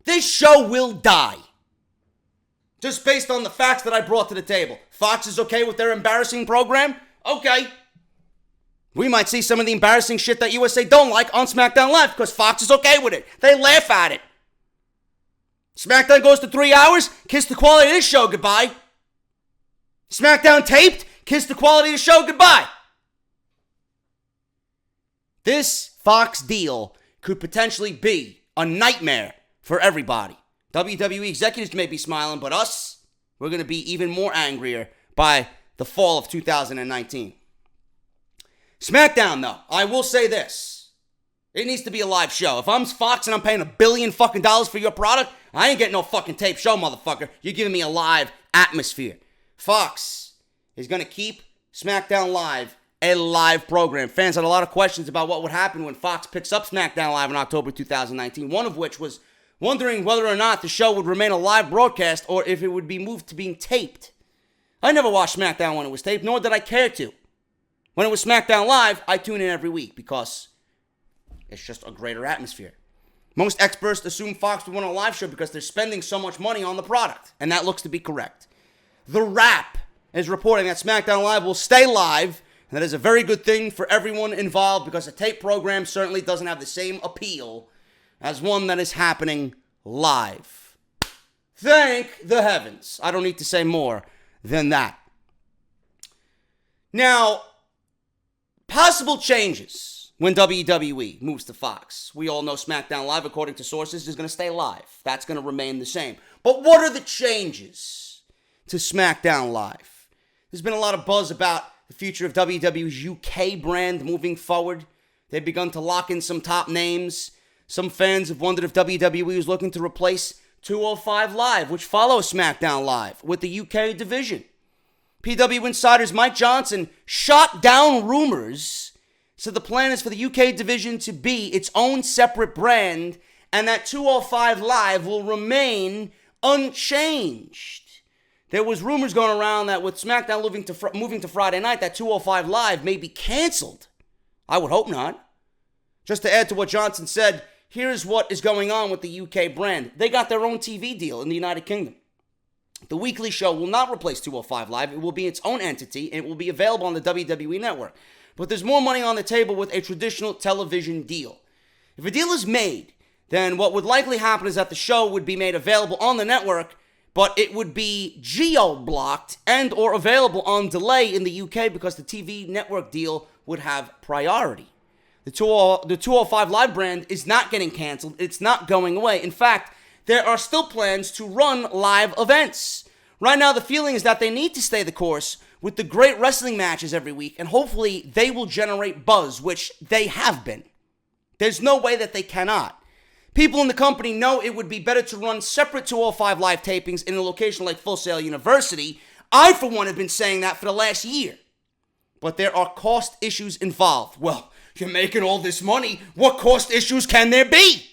This show will die. Just based on the facts that I brought to the table. Fox is okay with their embarrassing program? Okay. We might see some of the embarrassing shit that USA don't like on SmackDown Live because Fox is okay with it. They laugh at it. SmackDown goes to 3 hours, kiss the quality of this show goodbye. SmackDown taped, kiss the quality of the show goodbye. This Fox deal could potentially be a nightmare for everybody. WWE executives may be smiling, but us, we're going to be even more angrier by the fall of 2019. SmackDown, though, I will say this. It needs to be a live show. If I'm Fox and I'm paying $1 billion fucking dollars for your product, I ain't getting no fucking tape show, motherfucker. You're giving me a live atmosphere. Fox is going to keep SmackDown Live a live program. Fans had a lot of questions about what would happen when Fox picks up SmackDown Live in October 2019, one of which was wondering whether or not the show would remain a live broadcast or if it would be moved to being taped. I never watched SmackDown when it was taped, nor did I care to. When it was SmackDown Live, I tune in every week because it's just a greater atmosphere. Most experts assume Fox would want a live show because they're spending so much money on the product, and that looks to be correct. The Wrap is reporting that SmackDown Live will stay live, and that is a very good thing for everyone involved because a tape program certainly doesn't have the same appeal as one that is happening live. Thank the heavens. I don't need to say more than that. Now, possible changes when WWE moves to Fox. We all know SmackDown Live, according to sources, is going to stay live. That's going to remain the same. But what are the changes to SmackDown Live? There's been a lot of buzz about the future of WWE's UK brand moving forward. They've begun to lock in some top names. Some fans have wondered if WWE was looking to replace 205 Live, which follows SmackDown Live, with the UK division. PW Insider's Mike Johnson shot down rumors, said the plan is for the UK division to be its own separate brand, and that 205 Live will remain unchanged. There was rumors going around that with SmackDown moving to Friday night, that 205 Live may be canceled. I would hope not. Just to add to what Johnson said, here's what is going on with the UK brand. They got their own TV deal in the United Kingdom. The weekly show will not replace 205 Live. It will be its own entity, and it will be available on the WWE Network. But there's more money on the table with a traditional television deal. If a deal is made, then what would likely happen is that the show would be made available on the network, but it would be geo-blocked and or available on delay in the UK because the TV network deal would have priority. The 205 Live brand is not getting canceled. It's not going away. In fact, there are still plans to run live events. Right now, the feeling is that they need to stay the course with the great wrestling matches every week, and hopefully they will generate buzz, which they have been. There's no way that they cannot. People in the company know it would be better to run separate 205 Live tapings in a location like Full Sail University. I, for one, have been saying that for the last year. But there are cost issues involved. Well, you're making all this money. What cost issues can there be?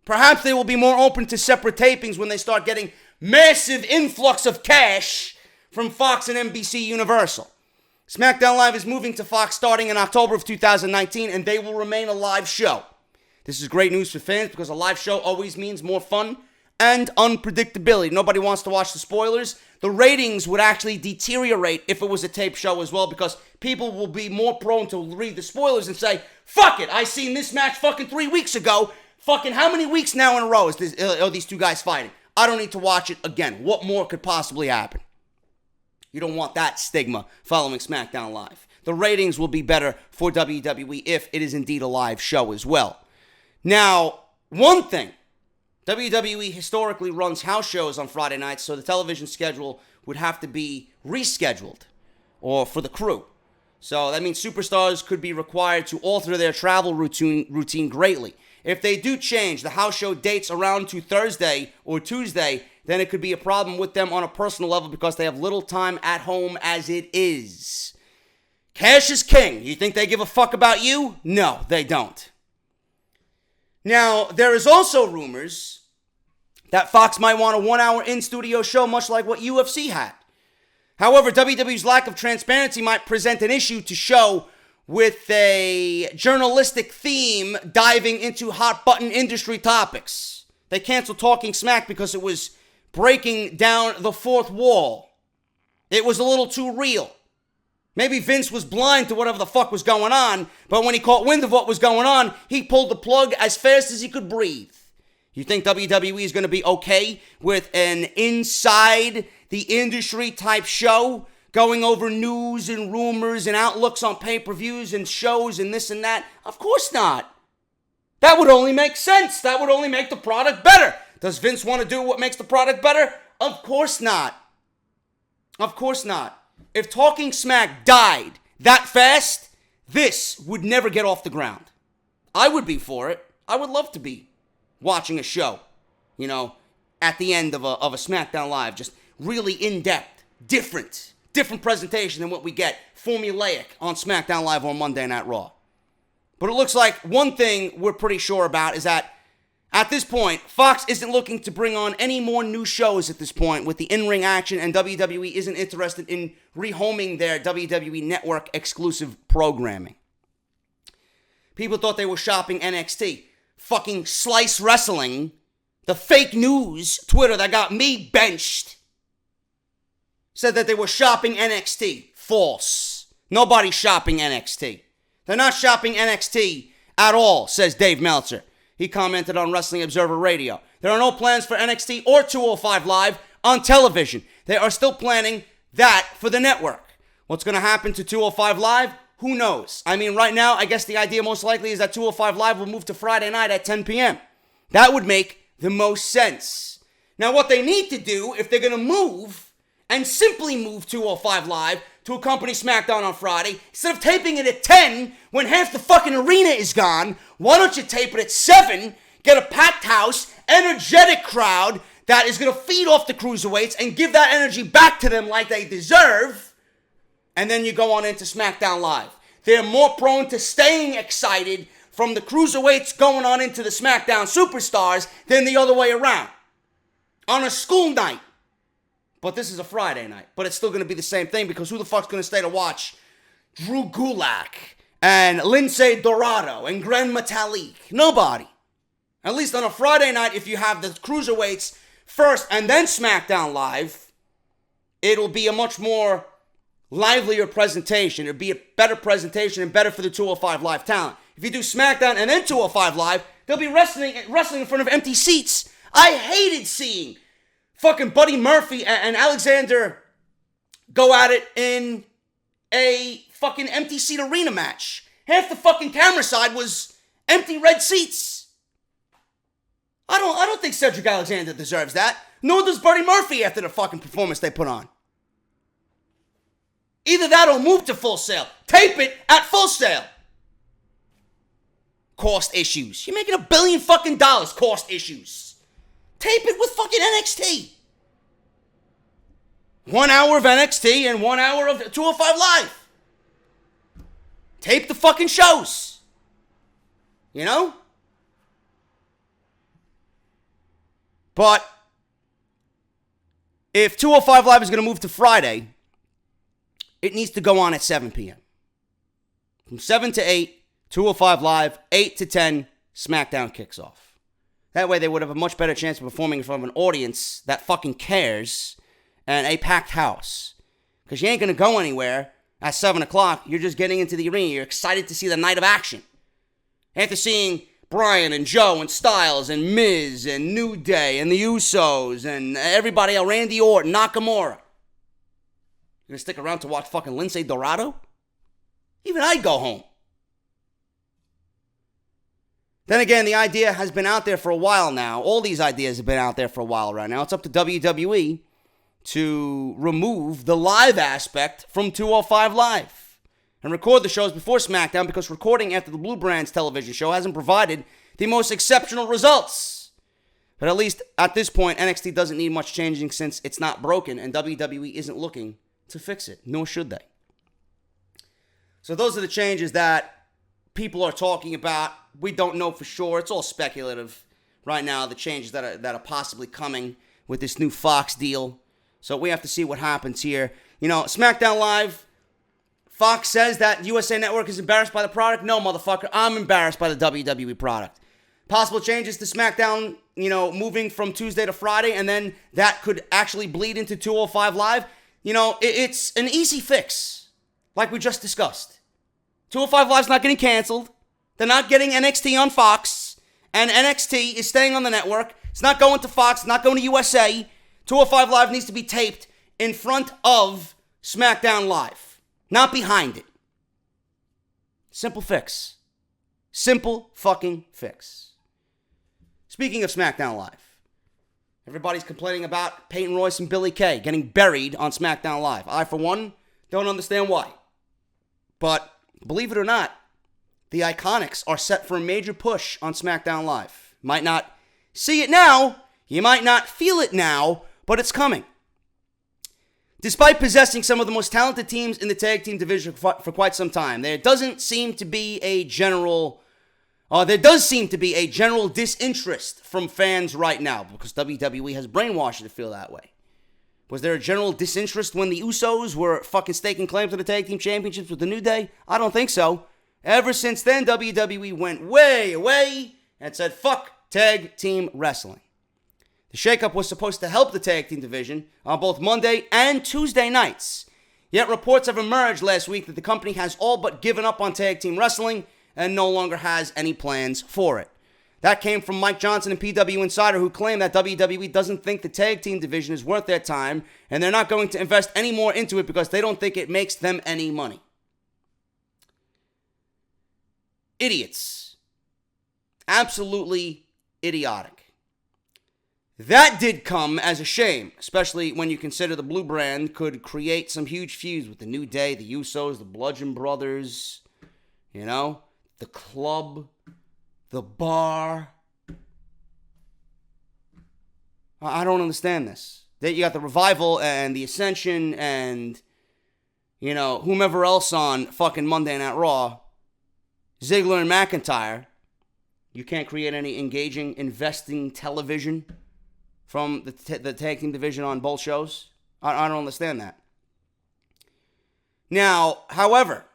Perhaps they will be more open to separate tapings when they start getting massive influx of cash from Fox and NBC Universal. SmackDown Live is moving to Fox starting in October of 2019, and they will remain a live show. This is great news for fans because a live show always means more fun and unpredictability. Nobody wants to watch the spoilers. The ratings would actually deteriorate if it was a tape show as well because people will be more prone to read the spoilers and say, fuck it, I seen this match fucking 3 weeks ago. Fucking how many weeks now in a row are these two guys fighting? I don't need to watch it again. What more could possibly happen? You don't want that stigma following SmackDown Live. The ratings will be better for WWE if it is indeed a live show as well. Now, one thing, WWE historically runs house shows on Friday nights, so the television schedule would have to be rescheduled or for the crew. So that means superstars could be required to alter their travel routine greatly. If they do change the house show dates around to Thursday or Tuesday, then it could be a problem with them on a personal level because they have little time at home as it is. Cash is king. You think they give a fuck about you? No, they don't. Now, there is also rumors that Fox might want a 1-hour in-studio show much like what UFC had. However, WWE's lack of transparency might present an issue to show with a journalistic theme diving into hot-button industry topics. They canceled Talking Smack because it was breaking down the fourth wall. It was a little too real. Maybe Vince was blind to whatever the fuck was going on, but when he caught wind of what was going on, he pulled the plug as fast as he could breathe. You think WWE is going to be okay with an inside the industry type show, going over news and rumors and outlooks on pay-per-views and shows and this and that? Of course not. That would only make sense. That would only make the product better. Does Vince want to do what makes the product better? Of course not. Of course not. If Talking Smack died that fast, this would never get off the ground. I would be for it. I would love to be watching a show, at the end of a SmackDown Live, just really in-depth, different presentation than what we get formulaic on SmackDown Live or Monday Night Raw. But it looks like one thing we're pretty sure about is that at this point, Fox isn't looking to bring on any more new shows at this point with the in-ring action, and WWE isn't interested in rehoming their WWE Network exclusive programming. People thought they were shopping NXT. Fucking Slice Wrestling, the fake news Twitter that got me benched, said that they were shopping NXT. False. Nobody's shopping NXT. They're not shopping NXT at all, says Dave Meltzer. He commented on Wrestling Observer Radio. There are no plans for NXT or 205 Live on television. They are still planning that for the network. What's going to happen to 205 Live? Who knows? I mean, right now, I guess the idea most likely is that 205 Live will move to Friday night at 10 p.m. That would make the most sense. Now, what they need to do, if they're going to move, and simply move 205 Live to accompany SmackDown on Friday, instead of taping it at 10 when half the fucking arena is gone, why don't you tape it at 7, get a packed house, energetic crowd that is going to feed off the cruiserweights and give that energy back to them like they deserve, and then you go on into SmackDown Live. They're more prone to staying excited from the cruiserweights going on into the SmackDown superstars than the other way around. On a school night. But this is a Friday night. But it's still going to be the same thing, because who the fuck's going to stay to watch Drew Gulak and Lindsay Dorado and Gran Metalik? Nobody. At least on a Friday night, if you have the cruiserweights first and then SmackDown Live, it'll be a much more livelier presentation. It'll be a better presentation and better for the 205 Live talent. If you do SmackDown and then 205 Live, they'll be wrestling in front of empty seats. I hated seeing fucking Buddy Murphy and Alexander go at it in a fucking empty seat arena match. Half the fucking camera side was empty red seats. I don't think Cedric Alexander deserves that. Nor does Buddy Murphy after the fucking performance they put on. Either that or move to Full Sail. Tape it at Full Sail. Cost issues. You're making $1 billion fucking dollars. Cost issues. Tape it with fucking NXT. 1 hour of NXT and 1 hour of 205 Live. Tape the fucking shows. You know? But if 205 Live is going to move to Friday, it needs to go on at 7 p.m. From 7 to 8, 205 Live, 8 to 10, SmackDown kicks off. That way they would have a much better chance of performing in front of an audience that fucking cares and a packed house. Because you ain't going to go anywhere at 7 o'clock. You're just getting into the arena. You're excited to see the night of action. After seeing Bryan and Joe and Styles and Miz and New Day and the Usos and everybody else, Randy Orton, Nakamura. You're going to stick around to watch fucking Lindsay Dorado? Even I'd go home. Then again, the idea has been out there for a while now. All these ideas have been out there for a while right now. It's up to WWE to remove the live aspect from 205 Live and record the shows before SmackDown, because recording after the Blue Brands television show hasn't provided the most exceptional results. But at least at this point, NXT doesn't need much changing since it's not broken, and WWE isn't looking to fix it, nor should they. So those are the changes that people are talking about. We don't know for sure. It's all speculative right now, the changes that are possibly coming with this new Fox deal. So we have to see what happens here. You know, SmackDown Live, Fox says that USA Network is embarrassed by the product. No, motherfucker, I'm embarrassed by the WWE product. Possible changes to SmackDown, moving from Tuesday to Friday, and then that could actually bleed into 205 Live. It's an easy fix, like we just discussed. 205 Live's not getting canceled. They're not getting NXT on Fox, and NXT is staying on the network. It's not going to Fox, not going to USA. 205 Live needs to be taped in front of SmackDown Live, not behind it. Simple fix. Simple fucking fix. Speaking of SmackDown Live, everybody's complaining about Peyton Royce and Billie Kay getting buried on SmackDown Live. I, for one, don't understand why. But believe it or not, the Iconics are set for a major push on SmackDown Live. Might not see it now, you might not feel it now, but it's coming. Despite possessing some of the most talented teams in the tag team division for quite some time, there does seem to be a general disinterest from fans right now, because WWE has brainwashed you to feel that way. Was there a general disinterest when the Usos were fucking staking claim to the tag team championships with the New Day? I don't think so. Ever since then, WWE went way away and said, fuck tag team wrestling. The shakeup was supposed to help the tag team division on both Monday and Tuesday nights. Yet reports have emerged last week that the company has all but given up on tag team wrestling and no longer has any plans for it. That came from Mike Johnson and PW Insider, who claim that WWE doesn't think the tag team division is worth their time, and they're not going to invest any more into it because they don't think it makes them any money. Idiots. Absolutely idiotic. That did come as a shame, especially when you consider the Blue Brand could create some huge feuds with the New Day, the Usos, the Bludgeon Brothers, the Club, the Bar. I don't understand this. You got the Revival and the Ascension and, whomever else on fucking Monday Night Raw. Ziggler and McIntyre. You can't create any engaging, investing television from the tag team division on both shows. I don't understand that. Now, however,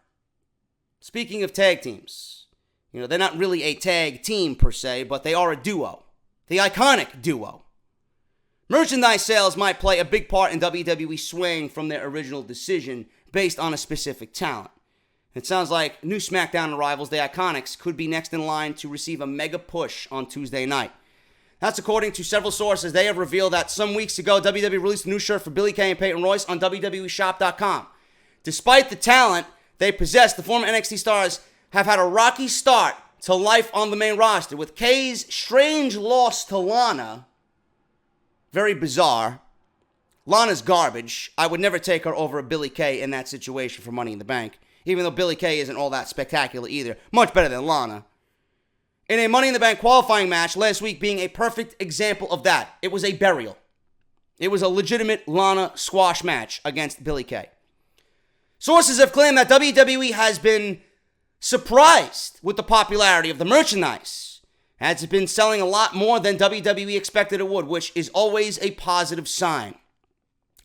speaking of tag teams, they're not really a tag team per se, but they are a duo. The Iconic duo. Merchandise sales might play a big part in WWE swaying from their original decision based on a specific talent. It sounds like new SmackDown arrivals, the Iconics, could be next in line to receive a mega push on Tuesday night. That's according to several sources. They have revealed that some weeks ago, WWE released a new shirt for Billie Kay and Peyton Royce on WWEshop.com. Despite the talent they possess, the former NXT stars have had a rocky start to life on the main roster, with Kay's strange loss to Lana. Very bizarre. Lana's garbage. I would never take her over a Billie Kay in that situation for Money in the Bank, even though Billie Kay isn't all that spectacular either. Much better than Lana. In a Money in the Bank qualifying match last week being a perfect example of that. It was a burial. It was a legitimate Lana squash match against Billie Kay. Sources have claimed that WWE has been surprised with the popularity of the merchandise, as it's been selling a lot more than WWE expected it would, which is always a positive sign.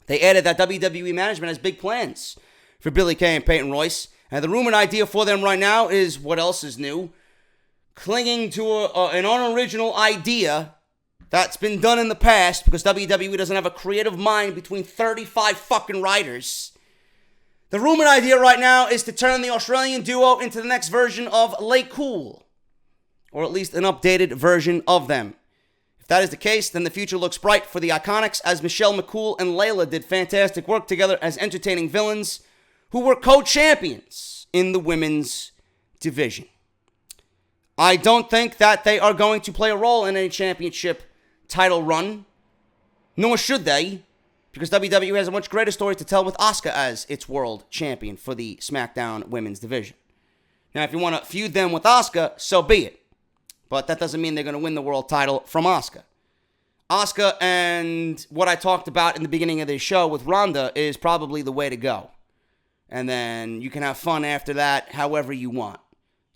They added that WWE management has big plans for Billie Kay and Peyton Royce, and the rumored idea for them right now is what else is new? Clinging to an unoriginal idea that's been done in the past, because WWE doesn't have a creative mind between 35 fucking writers. The rumored idea right now is to turn the Australian duo into the next version of Lay Cool, or at least an updated version of them. If that is the case, then the future looks bright for the Iconics, as Michelle McCool and Layla did fantastic work together as entertaining villains who were co-champions in the women's division. I don't think that they are going to play a role in any championship title run, nor should they, because WWE has a much greater story to tell with Asuka as its world champion for the SmackDown women's division. Now, if you want to feud them with Asuka, so be it. But that doesn't mean they're going to win the world title from Asuka. Asuka and what I talked about in the beginning of this show with Ronda is probably the way to go. And then you can have fun after that however you want.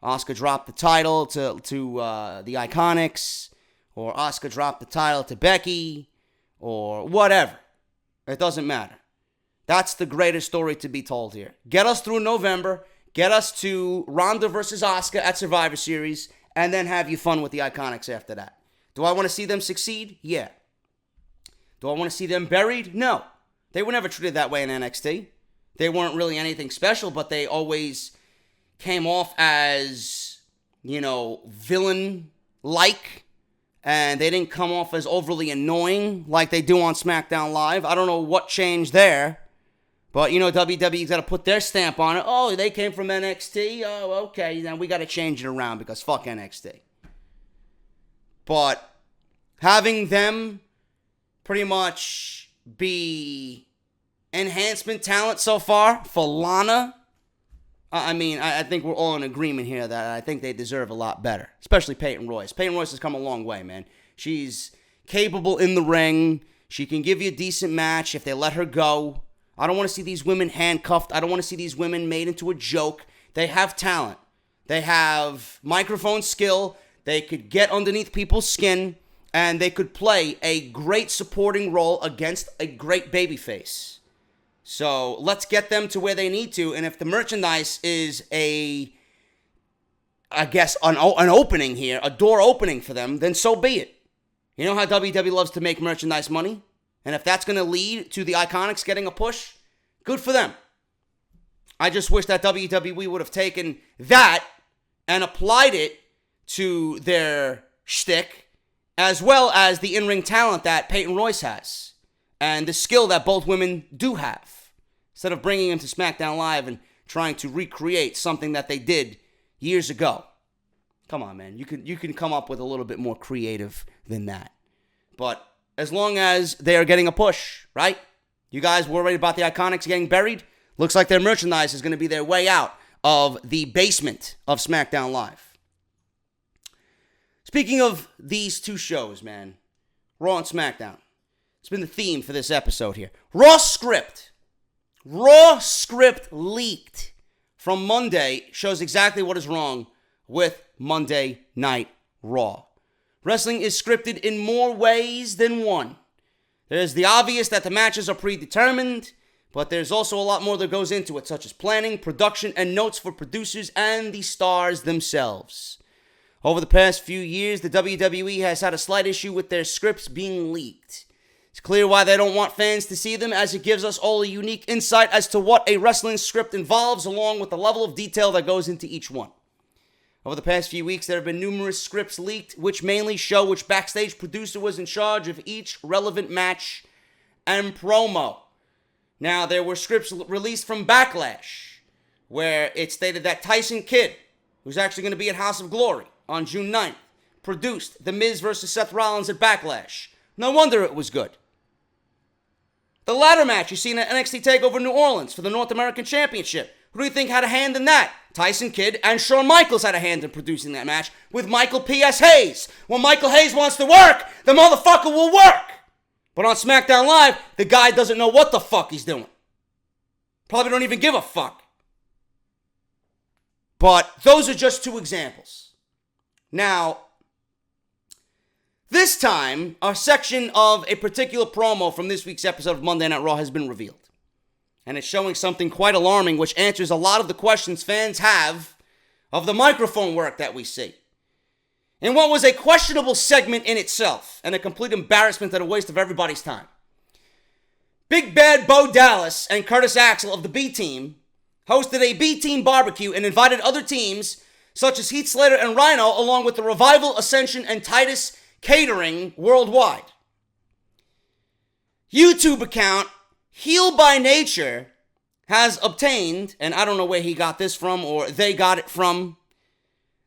Asuka dropped the title to the Iconics, or Asuka dropped the title to Becky, or whatever. It doesn't matter. That's the greatest story to be told here. Get us through November. Get us to Ronda versus Asuka at Survivor Series. and then have you fun with the Iconics after that. Do I want to see them succeed? Yeah. Do I want to see them buried? No. They were never treated that way in NXT. They weren't really anything special, but they always came off as, villain-like, and they didn't come off as overly annoying like they do on SmackDown Live. I don't know what changed there, but, WWE's got to put their stamp on it. Oh, they came from NXT? Oh, okay, then we got to change it around because fuck NXT. But having them pretty much be enhancement talent so far for Lana, I think we're all in agreement here that I think they deserve a lot better, especially Peyton Royce. Peyton Royce has come a long way, man. She's capable in the ring. She can give you a decent match if they let her go. I don't want to see these women handcuffed. I don't want to see these women made into a joke. They have talent. They have microphone skill. They could get underneath people's skin, and they could play a great supporting role against a great babyface. So let's get them to where they need to. And if the merchandise is an opening here, a door opening for them, then so be it. You know how WWE loves to make merchandise money? And if that's going to lead to the Iconics getting a push, good for them. I just wish that WWE would have taken that and applied it to their shtick, as well as the in-ring talent that Peyton Royce has, and the skill that both women do have, instead of bringing them to SmackDown Live and trying to recreate something that they did years ago. Come on, man. You can come up with a little bit more creative than that. But as long as they are getting a push, right? You guys worried about the Iconics getting buried? Looks like their merchandise is going to be their way out of the basement of SmackDown Live. Speaking of these two shows, man, Raw and SmackDown. It's been the theme for this episode here. Raw script leaked from Monday shows exactly what is wrong with Monday Night Raw. Wrestling is scripted in more ways than one. There's the obvious that the matches are predetermined, but there's also a lot more that goes into it, such as planning, production, and notes for producers and the stars themselves. Over the past few years, the WWE has had a slight issue with their scripts being leaked. It's clear why they don't want fans to see them, as it gives us all a unique insight as to what a wrestling script involves, along with the level of detail that goes into each one. Over the past few weeks, there have been numerous scripts leaked, which mainly show which backstage producer was in charge of each relevant match and promo. Now, there were scripts released from Backlash, where it stated that Tyson Kidd, who's actually going to be at House of Glory on June 9th, produced The Miz vs. Seth Rollins at Backlash. No wonder it was good. The ladder match you seen at NXT TakeOver New Orleans for the North American Championship. Who do you think had a hand in that? Tyson Kidd and Shawn Michaels had a hand in producing that match with Michael P.S. Hayes. When Michael Hayes wants to work, the motherfucker will work. But on SmackDown Live, the guy doesn't know what the fuck he's doing. Probably don't even give a fuck. But those are just two examples. Now, this time, a section of a particular promo from this week's episode of Monday Night Raw has been revealed. And it's showing something quite alarming, which answers a lot of the questions fans have of the microphone work that we see. In what was a questionable segment in itself, and a complete embarrassment and a waste of everybody's time. Big Bad Bo Dallas and Curtis Axel of the B-Team hosted a B-Team barbecue and invited other teams, such as Heath Slater and Rhino, along with the Revival, Ascension, and Titus Catering worldwide. YouTube account Heel by Nature has obtained, and I don't know where he got this from or they got it from,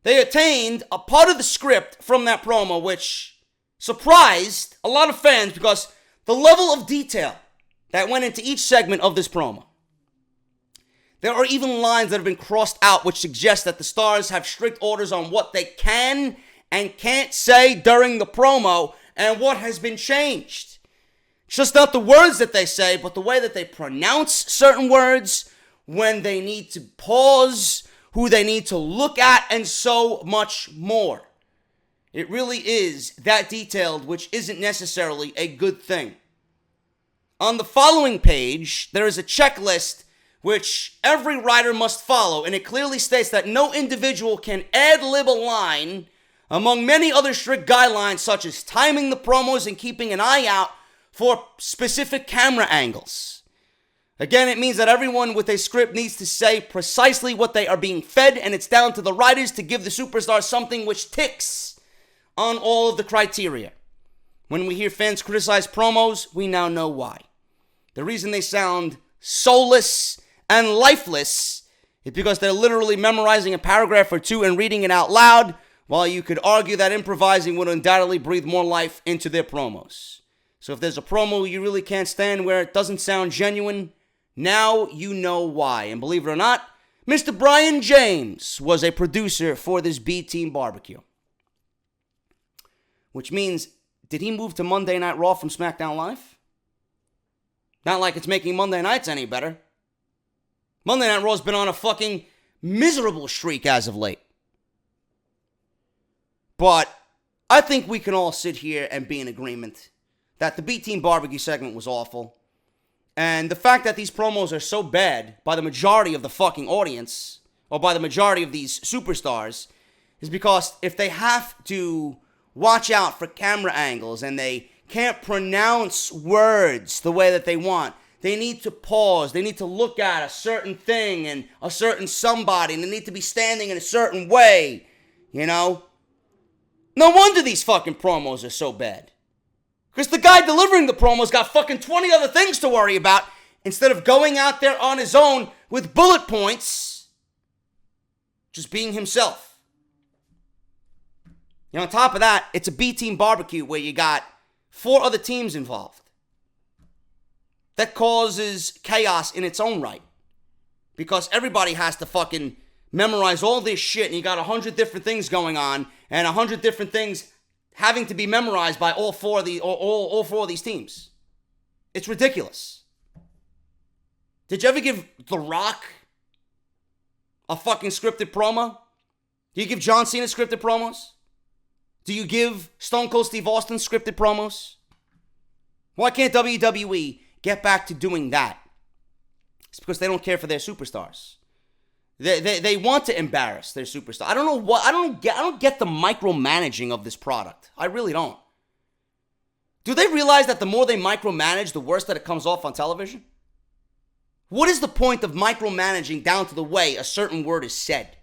they obtained a part of the script from that promo, which surprised a lot of fans because the level of detail that went into each segment of this promo. There are even lines that have been crossed out which suggest that the stars have strict orders on what they can and can't say during the promo and what has been changed. It's just not the words that they say, but the way that they pronounce certain words, when they need to pause, who they need to look at, and so much more. It really is that detailed, which isn't necessarily a good thing. On the following page, there is a checklist which every writer must follow, and it clearly states that no individual can ad-lib a line among many other strict guidelines such as timing the promos and keeping an eye out for specific camera angles. Again, it means that everyone with a script needs to say precisely what they are being fed, and it's down to the writers to give the superstars something which ticks on all of the criteria. When we hear fans criticize promos, we now know why. The reason they sound soulless and lifeless is because they're literally memorizing a paragraph or two and reading it out loud, while you could argue that improvising would undoubtedly breathe more life into their promos. So if there's a promo you really can't stand where it doesn't sound genuine, now you know why. And believe it or not, Mr. Brian James was a producer for this B-Team barbecue. Which means, did he move to Monday Night Raw from SmackDown Live? Not like it's making Monday nights any better. Monday Night Raw's been on a fucking miserable streak as of late. But I think we can all sit here and be in agreement that the B-Team barbecue segment was awful. And the fact that these promos are so bad by the majority of the fucking audience, or by the majority of these superstars, is because if they have to watch out for camera angles and they can't pronounce words the way that they want, they need to pause, they need to look at a certain thing and a certain somebody, and they need to be standing in a certain way, you know? No wonder these fucking promos are so bad. Because the guy delivering the promos got fucking 20 other things to worry about instead of going out there on his own with bullet points, just being himself. You know, on top of that, it's a B-Team barbecue where you got 4 other teams involved. That causes chaos in its own right. Because everybody has to fucking memorize all this shit, and you got 100 different things going on, and 100 different things having to be memorized by all four of these teams. It's ridiculous. Did you ever give The Rock a fucking scripted promo? Do you give John Cena scripted promos? Do you give Stone Cold Steve Austin scripted promos? Why can't WWE get back to doing that? It's because they don't care for their superstars. They want to embarrass their superstar. I don't know what I don't get the micromanaging of this product. I really don't. Do they realize that the more they micromanage, the worse that it comes off on television? What is the point of micromanaging down to the way a certain word is said?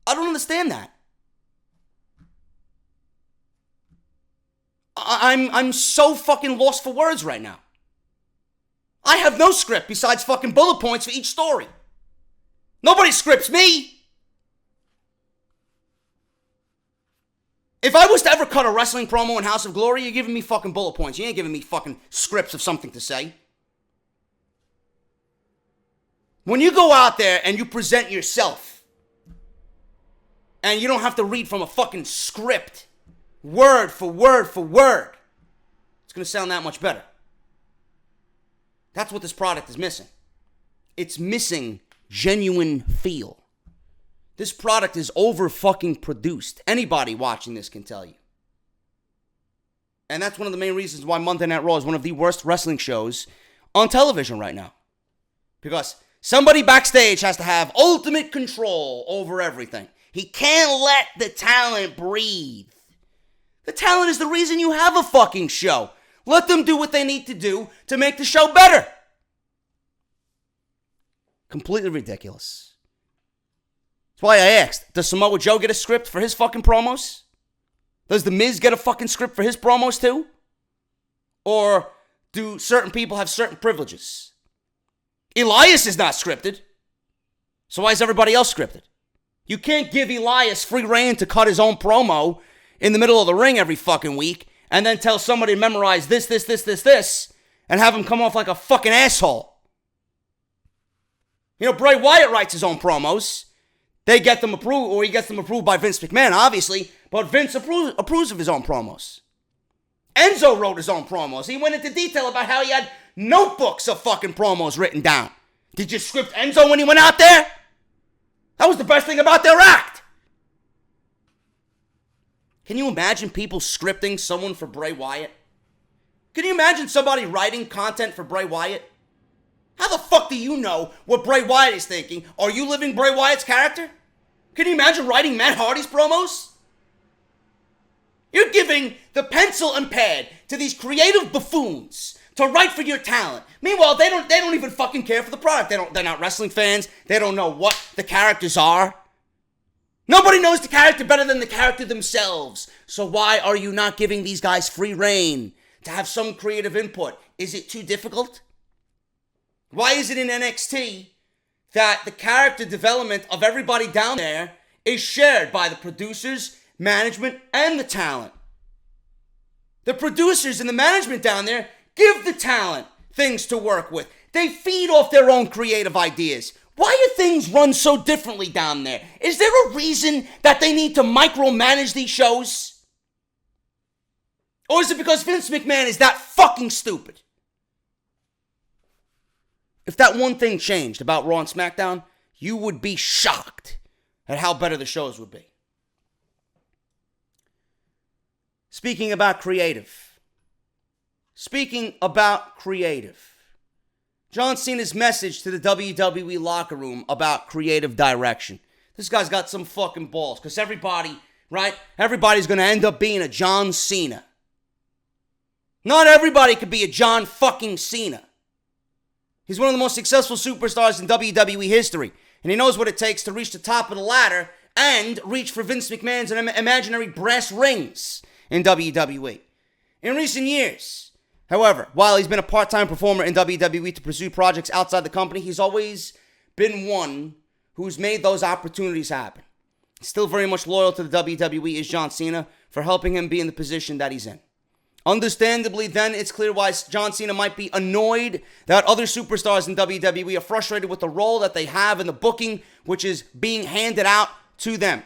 I don't understand that. I'm so fucking lost for words right now. I have no script besides fucking bullet points for each story. Nobody scripts me. If I was to ever cut a wrestling promo in House of Glory, you're giving me fucking bullet points. You ain't giving me fucking scripts of something to say. When you go out there and you present yourself, and you don't have to read from a fucking script, word for word for word, it's going to sound that much better. That's what this product is missing. It's missing genuine feel. This product is over fucking produced. Anybody watching this can tell you. And that's one of the main reasons why Monday Night Raw is one of the worst wrestling shows on television right now. Because somebody backstage has to have ultimate control over everything. He can't let the talent breathe. The talent is the reason you have a fucking show. Let them do what they need to do to make the show better. Completely ridiculous. That's why I asked, does Samoa Joe get a script for his fucking promos? Does The Miz get a fucking script for his promos too? Or do certain people have certain privileges? Elias is not scripted. So why is everybody else scripted? You can't give Elias free reign to cut his own promo in the middle of the ring every fucking week and then tell somebody to memorize this, and have him come off like a fucking asshole. You know, Bray Wyatt writes his own promos. They get them approved, or he gets them approved by Vince McMahon, obviously, but Vince approves of his own promos. Enzo wrote his own promos. He went into detail about how he had notebooks of fucking promos written down. Did you script Enzo when he went out there? That was the best thing about their act. Can you imagine people scripting someone for Bray Wyatt? Can you imagine somebody writing content for Bray Wyatt? How the fuck do you know what Bray Wyatt is thinking? Are you living Bray Wyatt's character? Can you imagine writing Matt Hardy's promos? You're giving the pencil and pad to these creative buffoons to write for your talent. Meanwhile, they don't even fucking care for the product. They're not wrestling fans. They don't know what the characters are. Nobody knows the character better than the character themselves. So why are you not giving these guys free reign to have some creative input? Is it too difficult? Why is it in NXT that the character development of everybody down there is shared by the producers, management, and the talent? The producers and the management down there give the talent things to work with. They feed off their own creative ideas. Why do things run so differently down there? Is there a reason that they need to micromanage these shows? Or is it because Vince McMahon is that fucking stupid? If that one thing changed about Raw and SmackDown, you would be shocked at how better the shows would be. Speaking about creative. John Cena's message to the WWE locker room about creative direction. This guy's got some fucking balls, because everybody, right? Everybody's going to end up being a John Cena. Not everybody could be a John fucking Cena. He's one of the most successful superstars in WWE history, and he knows what it takes to reach the top of the ladder and reach for Vince McMahon's imaginary brass rings in WWE. In recent years, however, while he's been a part-time performer in WWE to pursue projects outside the company, he's always been one who's made those opportunities happen. Still very much loyal to the WWE is John Cena for helping him be in the position that he's in. Understandably, then, it's clear why John Cena might be annoyed that other superstars in WWE are frustrated with the role that they have in the booking, which is being handed out to them.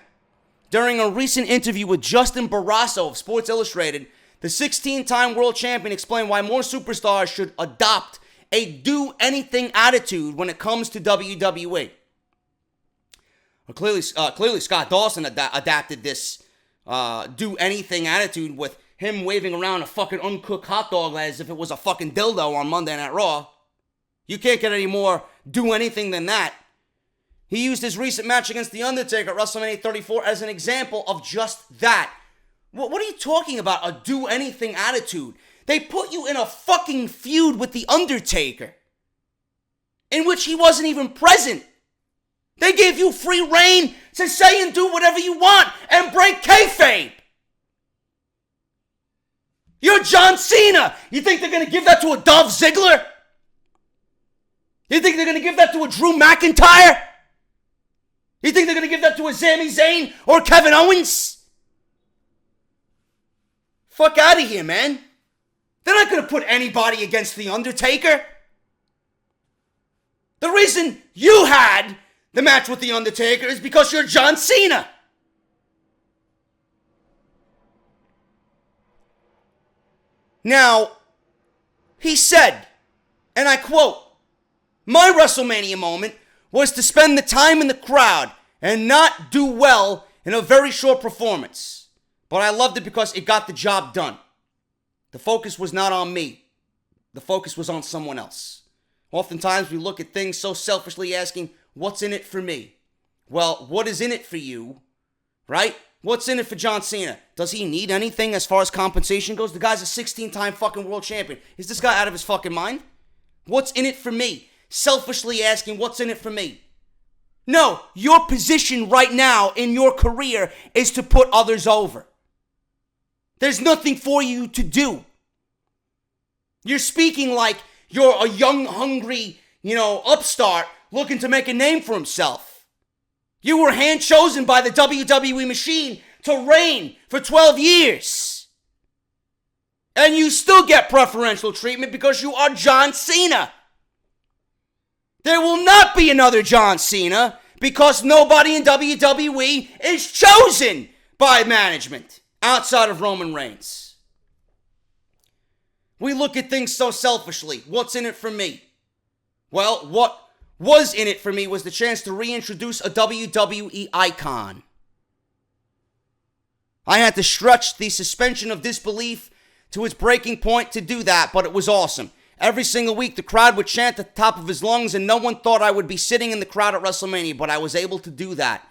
During a recent interview with Justin Barrasso of Sports Illustrated, the 16-time world champion explained why more superstars should adopt a do-anything attitude when it comes to WWE. Well, clearly Scott Dawson adapted this do-anything attitude with him waving around a fucking uncooked hot dog as if it was a fucking dildo on Monday Night Raw. You can't get any more do-anything than that. He used his recent match against The Undertaker at WrestleMania 34 as an example of just that. What are you talking about, a do-anything attitude? They put you in a fucking feud with The Undertaker, in which he wasn't even present. They gave you free reign to say and do whatever you want and break kayfabe. You're John Cena. You think they're going to give that to a Dolph Ziggler? You think they're going to give that to a Drew McIntyre? You think they're going to give that to a Sami Zayn or Kevin Owens? Fuck out of here, man. They're not going to put anybody against The Undertaker. The reason you had the match with The Undertaker is because you're John Cena. Now, he said, and I quote, "My WrestleMania moment was to spend the time in the crowd and not do well in a very short performance. But I loved it because it got the job done. The focus was not on me. The focus was on someone else. Oftentimes we look at things so selfishly asking, what's in it for me? Well, what is in it for you, right? What's in it for John Cena? Does he need anything as far as compensation goes? The guy's a 16-time fucking world champion. Is this guy out of his fucking mind? What's in it for me? Selfishly asking, what's in it for me? No, your position right now in your career is to put others over. There's nothing for you to do. You're speaking like you're a young, hungry, upstart looking to make a name for himself. You were hand-chosen by the WWE machine to reign for 12 years. And you still get preferential treatment because you are John Cena. There will not be another John Cena because nobody in WWE is chosen by management outside of Roman Reigns. We look at things so selfishly. What's in it for me? Well, what was in it for me was the chance to reintroduce a WWE icon. I had to stretch the suspension of disbelief to its breaking point to do that, but it was awesome. Every single week, the crowd would chant at the top of his lungs, and no one thought I would be sitting in the crowd at WrestleMania, but I was able to do that.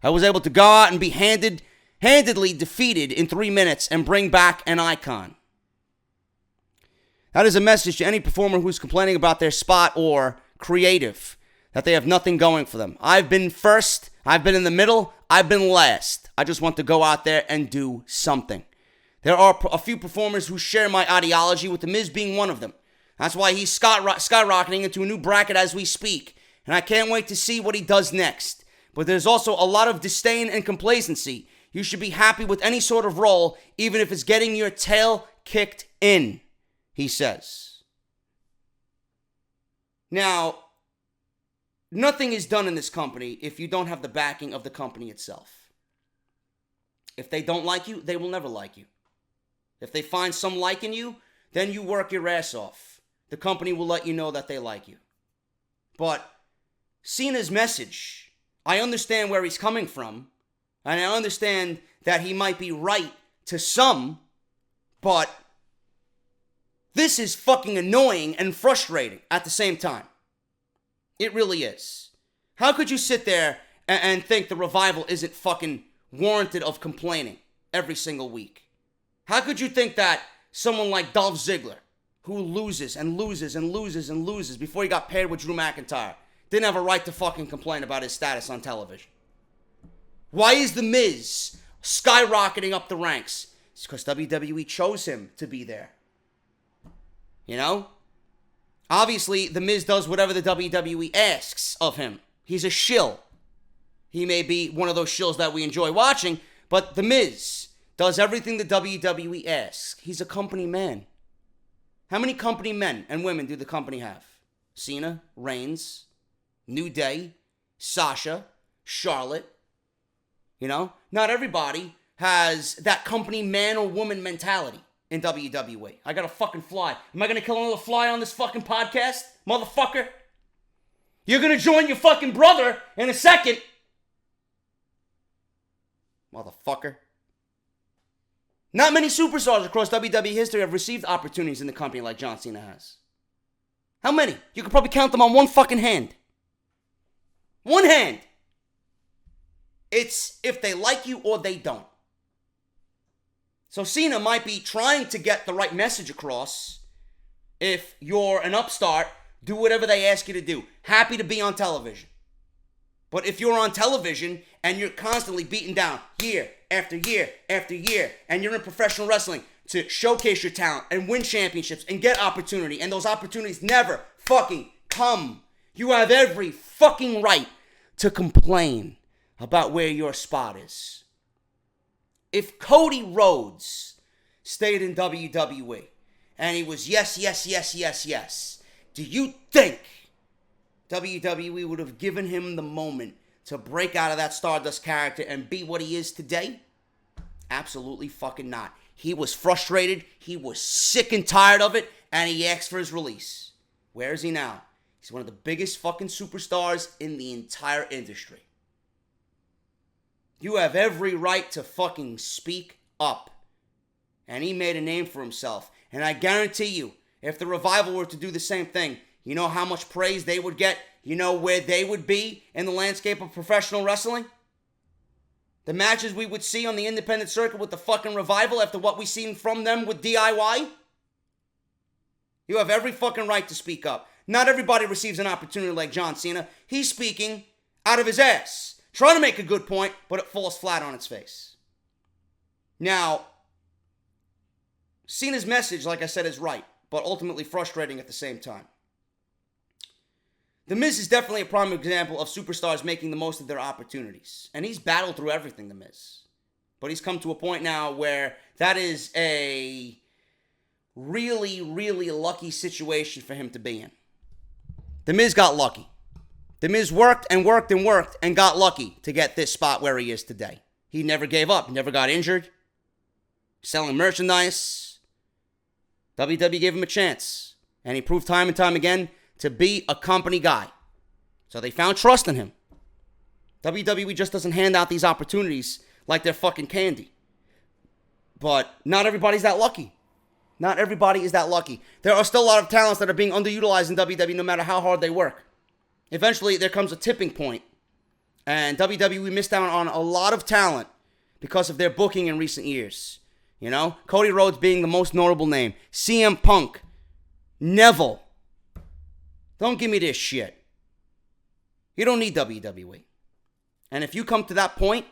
I was able to go out and be handedly defeated in 3 minutes and bring back an icon. That is a message to any performer who's complaining about their spot or creative, that they have nothing going for them. I've been first, I've been in the middle, I've been last. I just want to go out there and do something. There are a few performers who share my ideology, with The Miz being one of them. That's why he's skyrocketing into a new bracket as we speak, and I can't wait to see what he does next. But there's also a lot of disdain and complacency. You should be happy with any sort of role, even if it's getting your tail kicked in, he says. Now, nothing is done in this company if you don't have the backing of the company itself. If they don't like you, they will never like you. If they find some like in you, then you work your ass off. The company will let you know that they like you. But Cena's message, I understand where he's coming from, and I understand that he might be right to some, but this is fucking annoying and frustrating at the same time. It really is. How could you sit there and think the Revival isn't fucking warranted of complaining every single week? How could you think that someone like Dolph Ziggler, who loses and loses and loses and loses before he got paired with Drew McIntyre, didn't have a right to fucking complain about his status on television? Why is The Miz skyrocketing up the ranks? It's because WWE chose him to be there. You know? Obviously, The Miz does whatever the WWE asks of him. He's a shill. He may be one of those shills that we enjoy watching, but The Miz does everything the WWE asks. He's a company man. How many company men and women do the company have? Cena, Reigns, New Day, Sasha, Charlotte. You know? Not everybody has that company man or woman mentality in WWE. I got a fucking fly. Am I going to kill another fly on this fucking podcast? Motherfucker. You're going to join your fucking brother in a second. Motherfucker. Not many superstars across WWE history have received opportunities in the company like John Cena has. How many? You could probably count them on one fucking hand. One hand. It's if they like you or they don't. So Cena might be trying to get the right message across. If you're an upstart, do whatever they ask you to do. Happy to be on television. But if you're on television and you're constantly beaten down year after year after year, and you're in professional wrestling to showcase your talent and win championships and get opportunity, and those opportunities never fucking come, you have every fucking right to complain about where your spot is. If Cody Rhodes stayed in WWE and he was yes, do you think WWE would have given him the moment to break out of that Stardust character and be what he is today? Absolutely fucking not. He was frustrated, he was sick and tired of it, and he asked for his release. Where is he now? He's one of the biggest fucking superstars in the entire industry. You have every right to fucking speak up. And he made a name for himself. And I guarantee you, if the Revival were to do the same thing, you know how much praise they would get? You know where they would be in the landscape of professional wrestling? The matches we would see on the independent circuit with the fucking Revival after what we've seen from them with DIY? You have every fucking right to speak up. Not everybody receives an opportunity like John Cena. He's speaking out of his ass, trying to make a good point, but it falls flat on its face. Now, Cena's message, like I said, is right, but ultimately frustrating at the same time. The Miz is definitely a prime example of superstars making the most of their opportunities. And he's battled through everything, The Miz. But he's come to a point now where that is a really, really lucky situation for him to be in. The Miz got lucky. The Miz worked and worked and worked and got lucky to get this spot where he is today. He never gave up, never got injured. Selling merchandise. WWE gave him a chance. And he proved time and time again to be a company guy. So they found trust in him. WWE just doesn't hand out these opportunities like they're fucking candy. But not everybody's that lucky. Not everybody is that lucky. There are still a lot of talents that are being underutilized in WWE no matter how hard they work. Eventually, there comes a tipping point. And WWE missed out on a lot of talent because of their booking in recent years. You know, Cody Rhodes being the most notable name. CM Punk. Neville. Don't give me this shit. You don't need WWE. And if you come to that point,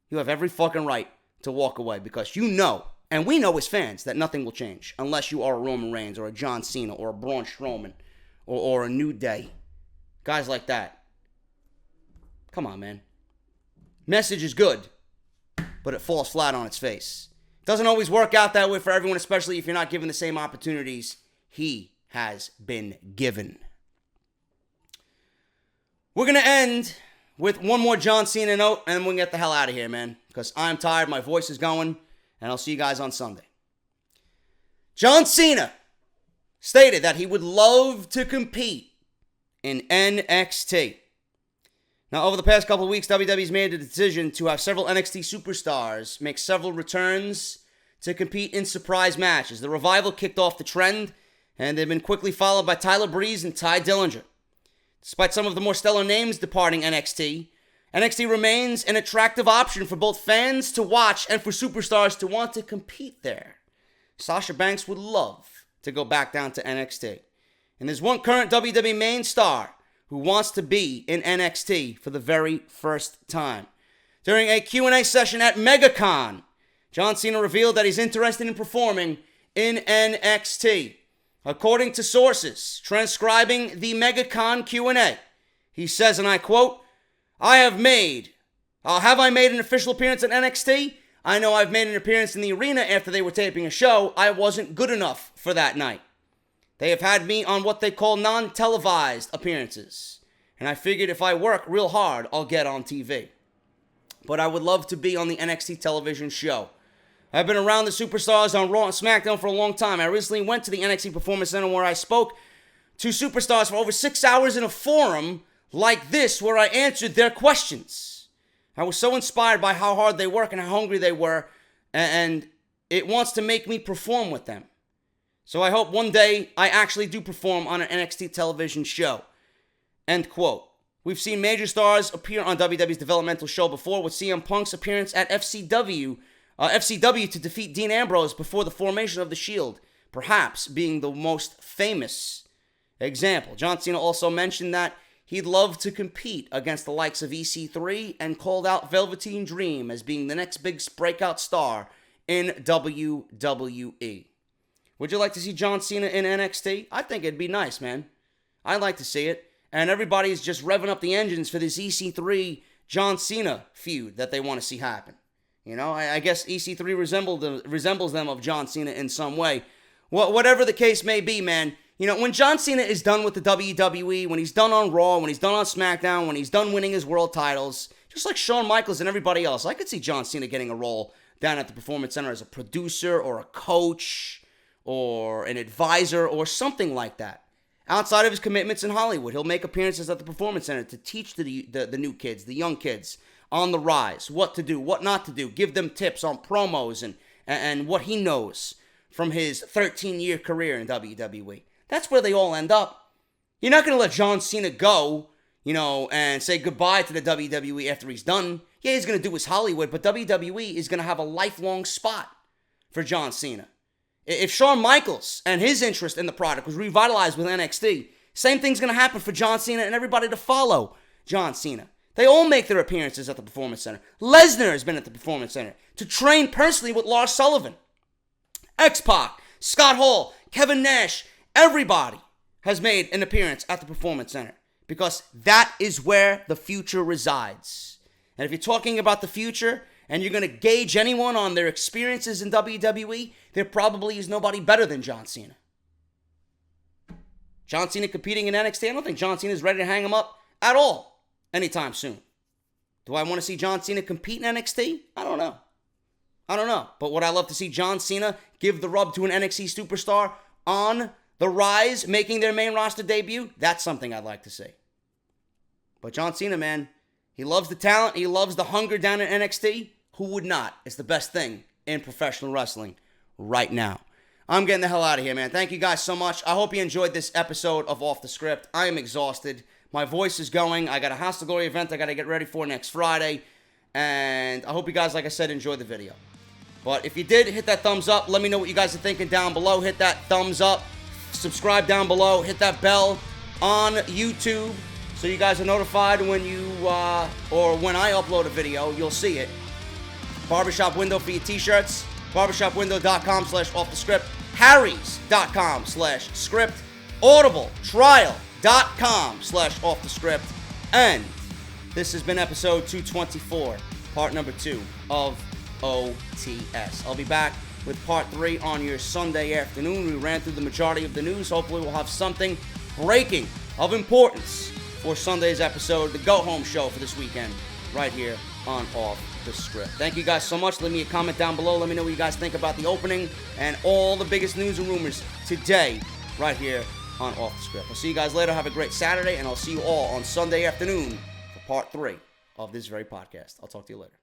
you have every fucking right to walk away because you know, and we know as fans, that nothing will change unless you are a Roman Reigns or a John Cena or a Braun Strowman or a New Day. Guys like that. Come on, man. Message is good, but it falls flat on its face. Doesn't always work out that way for everyone, especially if you're not given the same opportunities he has been given. We're going to end with one more John Cena note, and then we can get the hell out of here, man, because I'm tired, my voice is going, and I'll see you guys on Sunday. John Cena stated that he would love to compete in NXT. Now, over the past couple of weeks, WWE's made the decision to have several NXT superstars make several returns to compete in surprise matches. The Revival kicked off the trend, and they've been quickly followed by Tyler Breeze and Ty Dillinger. Despite some of the more stellar names departing NXT, NXT remains an attractive option for both fans to watch and for superstars to want to compete there. Sasha Banks would love to go back down to NXT. And there's one current WWE main star who wants to be in NXT for the very first time. During a Q&A session at MegaCon, John Cena revealed that he's interested in performing in NXT. According to sources transcribing the MegaCon Q&A, he says, and I quote, have I made an official appearance at NXT? I know I've made an appearance in the arena after they were taping a show. I wasn't good enough for that night. They have had me on what they call non-televised appearances. And I figured if I work real hard, I'll get on TV. But I would love to be on the NXT television show. I've been around the superstars on Raw and SmackDown for a long time. I recently went to the NXT Performance Center where I spoke to superstars for over 6 hours in a forum like this where I answered their questions. I was so inspired by how hard they work and how hungry they were, and it wants to make me perform with them. So I hope one day I actually do perform on an NXT television show. End quote. We've seen major stars appear on WWE's developmental show before, with CM Punk's appearance at FCW to defeat Dean Ambrose before the formation of the Shield, perhaps being the most famous example. John Cena also mentioned that he'd love to compete against the likes of EC3 and called out Velveteen Dream as being the next big breakout star in WWE. Would you like to see John Cena in NXT? I think it'd be nice, man. I'd like to see it. And everybody's just revving up the engines for this EC3 John Cena feud that they want to see happen. You know, I guess EC3 resembles them of John Cena in some way. Whatever the case may be, man, you know, when John Cena is done with the WWE, when he's done on Raw, when he's done on SmackDown, when he's done winning his world titles, just like Shawn Michaels and everybody else, I could see John Cena getting a role down at the Performance Center as a producer or a coach or an advisor or something like that. Outside of his commitments in Hollywood, he'll make appearances at the Performance Center to teach the new kids, the young kids, on the rise, what to do, what not to do, give them tips on promos and what he knows from his 13-year career in WWE. That's where they all end up. You're not going to let John Cena go, you know, and say goodbye to the WWE after he's done. Yeah, he's going to do his Hollywood, but WWE is going to have a lifelong spot for John Cena. If Shawn Michaels and his interest in the product was revitalized with NXT, same thing's going to happen for John Cena and everybody to follow John Cena. They all make their appearances at the Performance Center. Lesnar has been at the Performance Center to train personally with Lars Sullivan. X-Pac, Scott Hall, Kevin Nash, everybody has made an appearance at the Performance Center because that is where the future resides. And if you're talking about the future and you're going to gauge anyone on their experiences in WWE, there probably is nobody better than John Cena. John Cena competing in NXT, I don't think John Cena is ready to hang him up at all anytime soon. Do I want to see John Cena compete in NXT? I don't know. But would I love to see John Cena give the rub to an NXT superstar on the rise, making their main roster debut? That's something I'd like to see. But John Cena, man, he loves the talent. He loves the hunger down in NXT. Who would not? It's the best thing in professional wrestling right now. I'm getting the hell out of here, man. Thank you guys so much. I hope you enjoyed this episode of Off the Script. I am exhausted. My voice is going. I got a House of Glory event I got to get ready for next Friday. And I hope you guys, like I said, enjoy the video. But if you did, hit that thumbs up. Let me know what you guys are thinking down below. Hit that thumbs up. Subscribe down below. Hit that bell on YouTube so you guys are notified when you, or when I upload a video, you'll see it. Barbershop Window for your t-shirts. Barbershopwindow.com/offthescript. Harrys.com/script. Audibletrial.com/offthescript. And this has been episode 224, part number 2 of OTS. I'll be back with part 3 on your Sunday afternoon. We ran through the majority of the news. Hopefully we'll have something breaking of importance for Sunday's episode, the go-home show for this weekend, right here on Off the Script. Thank you guys so much. Leave me a comment down below. Let me know what you guys think about the opening and all the biggest news and rumors today, right here on Off the Script. I'll see you guys later. Have a great Saturday, and I'll see you all on Sunday afternoon for part 3 of this very podcast. I'll talk to you later.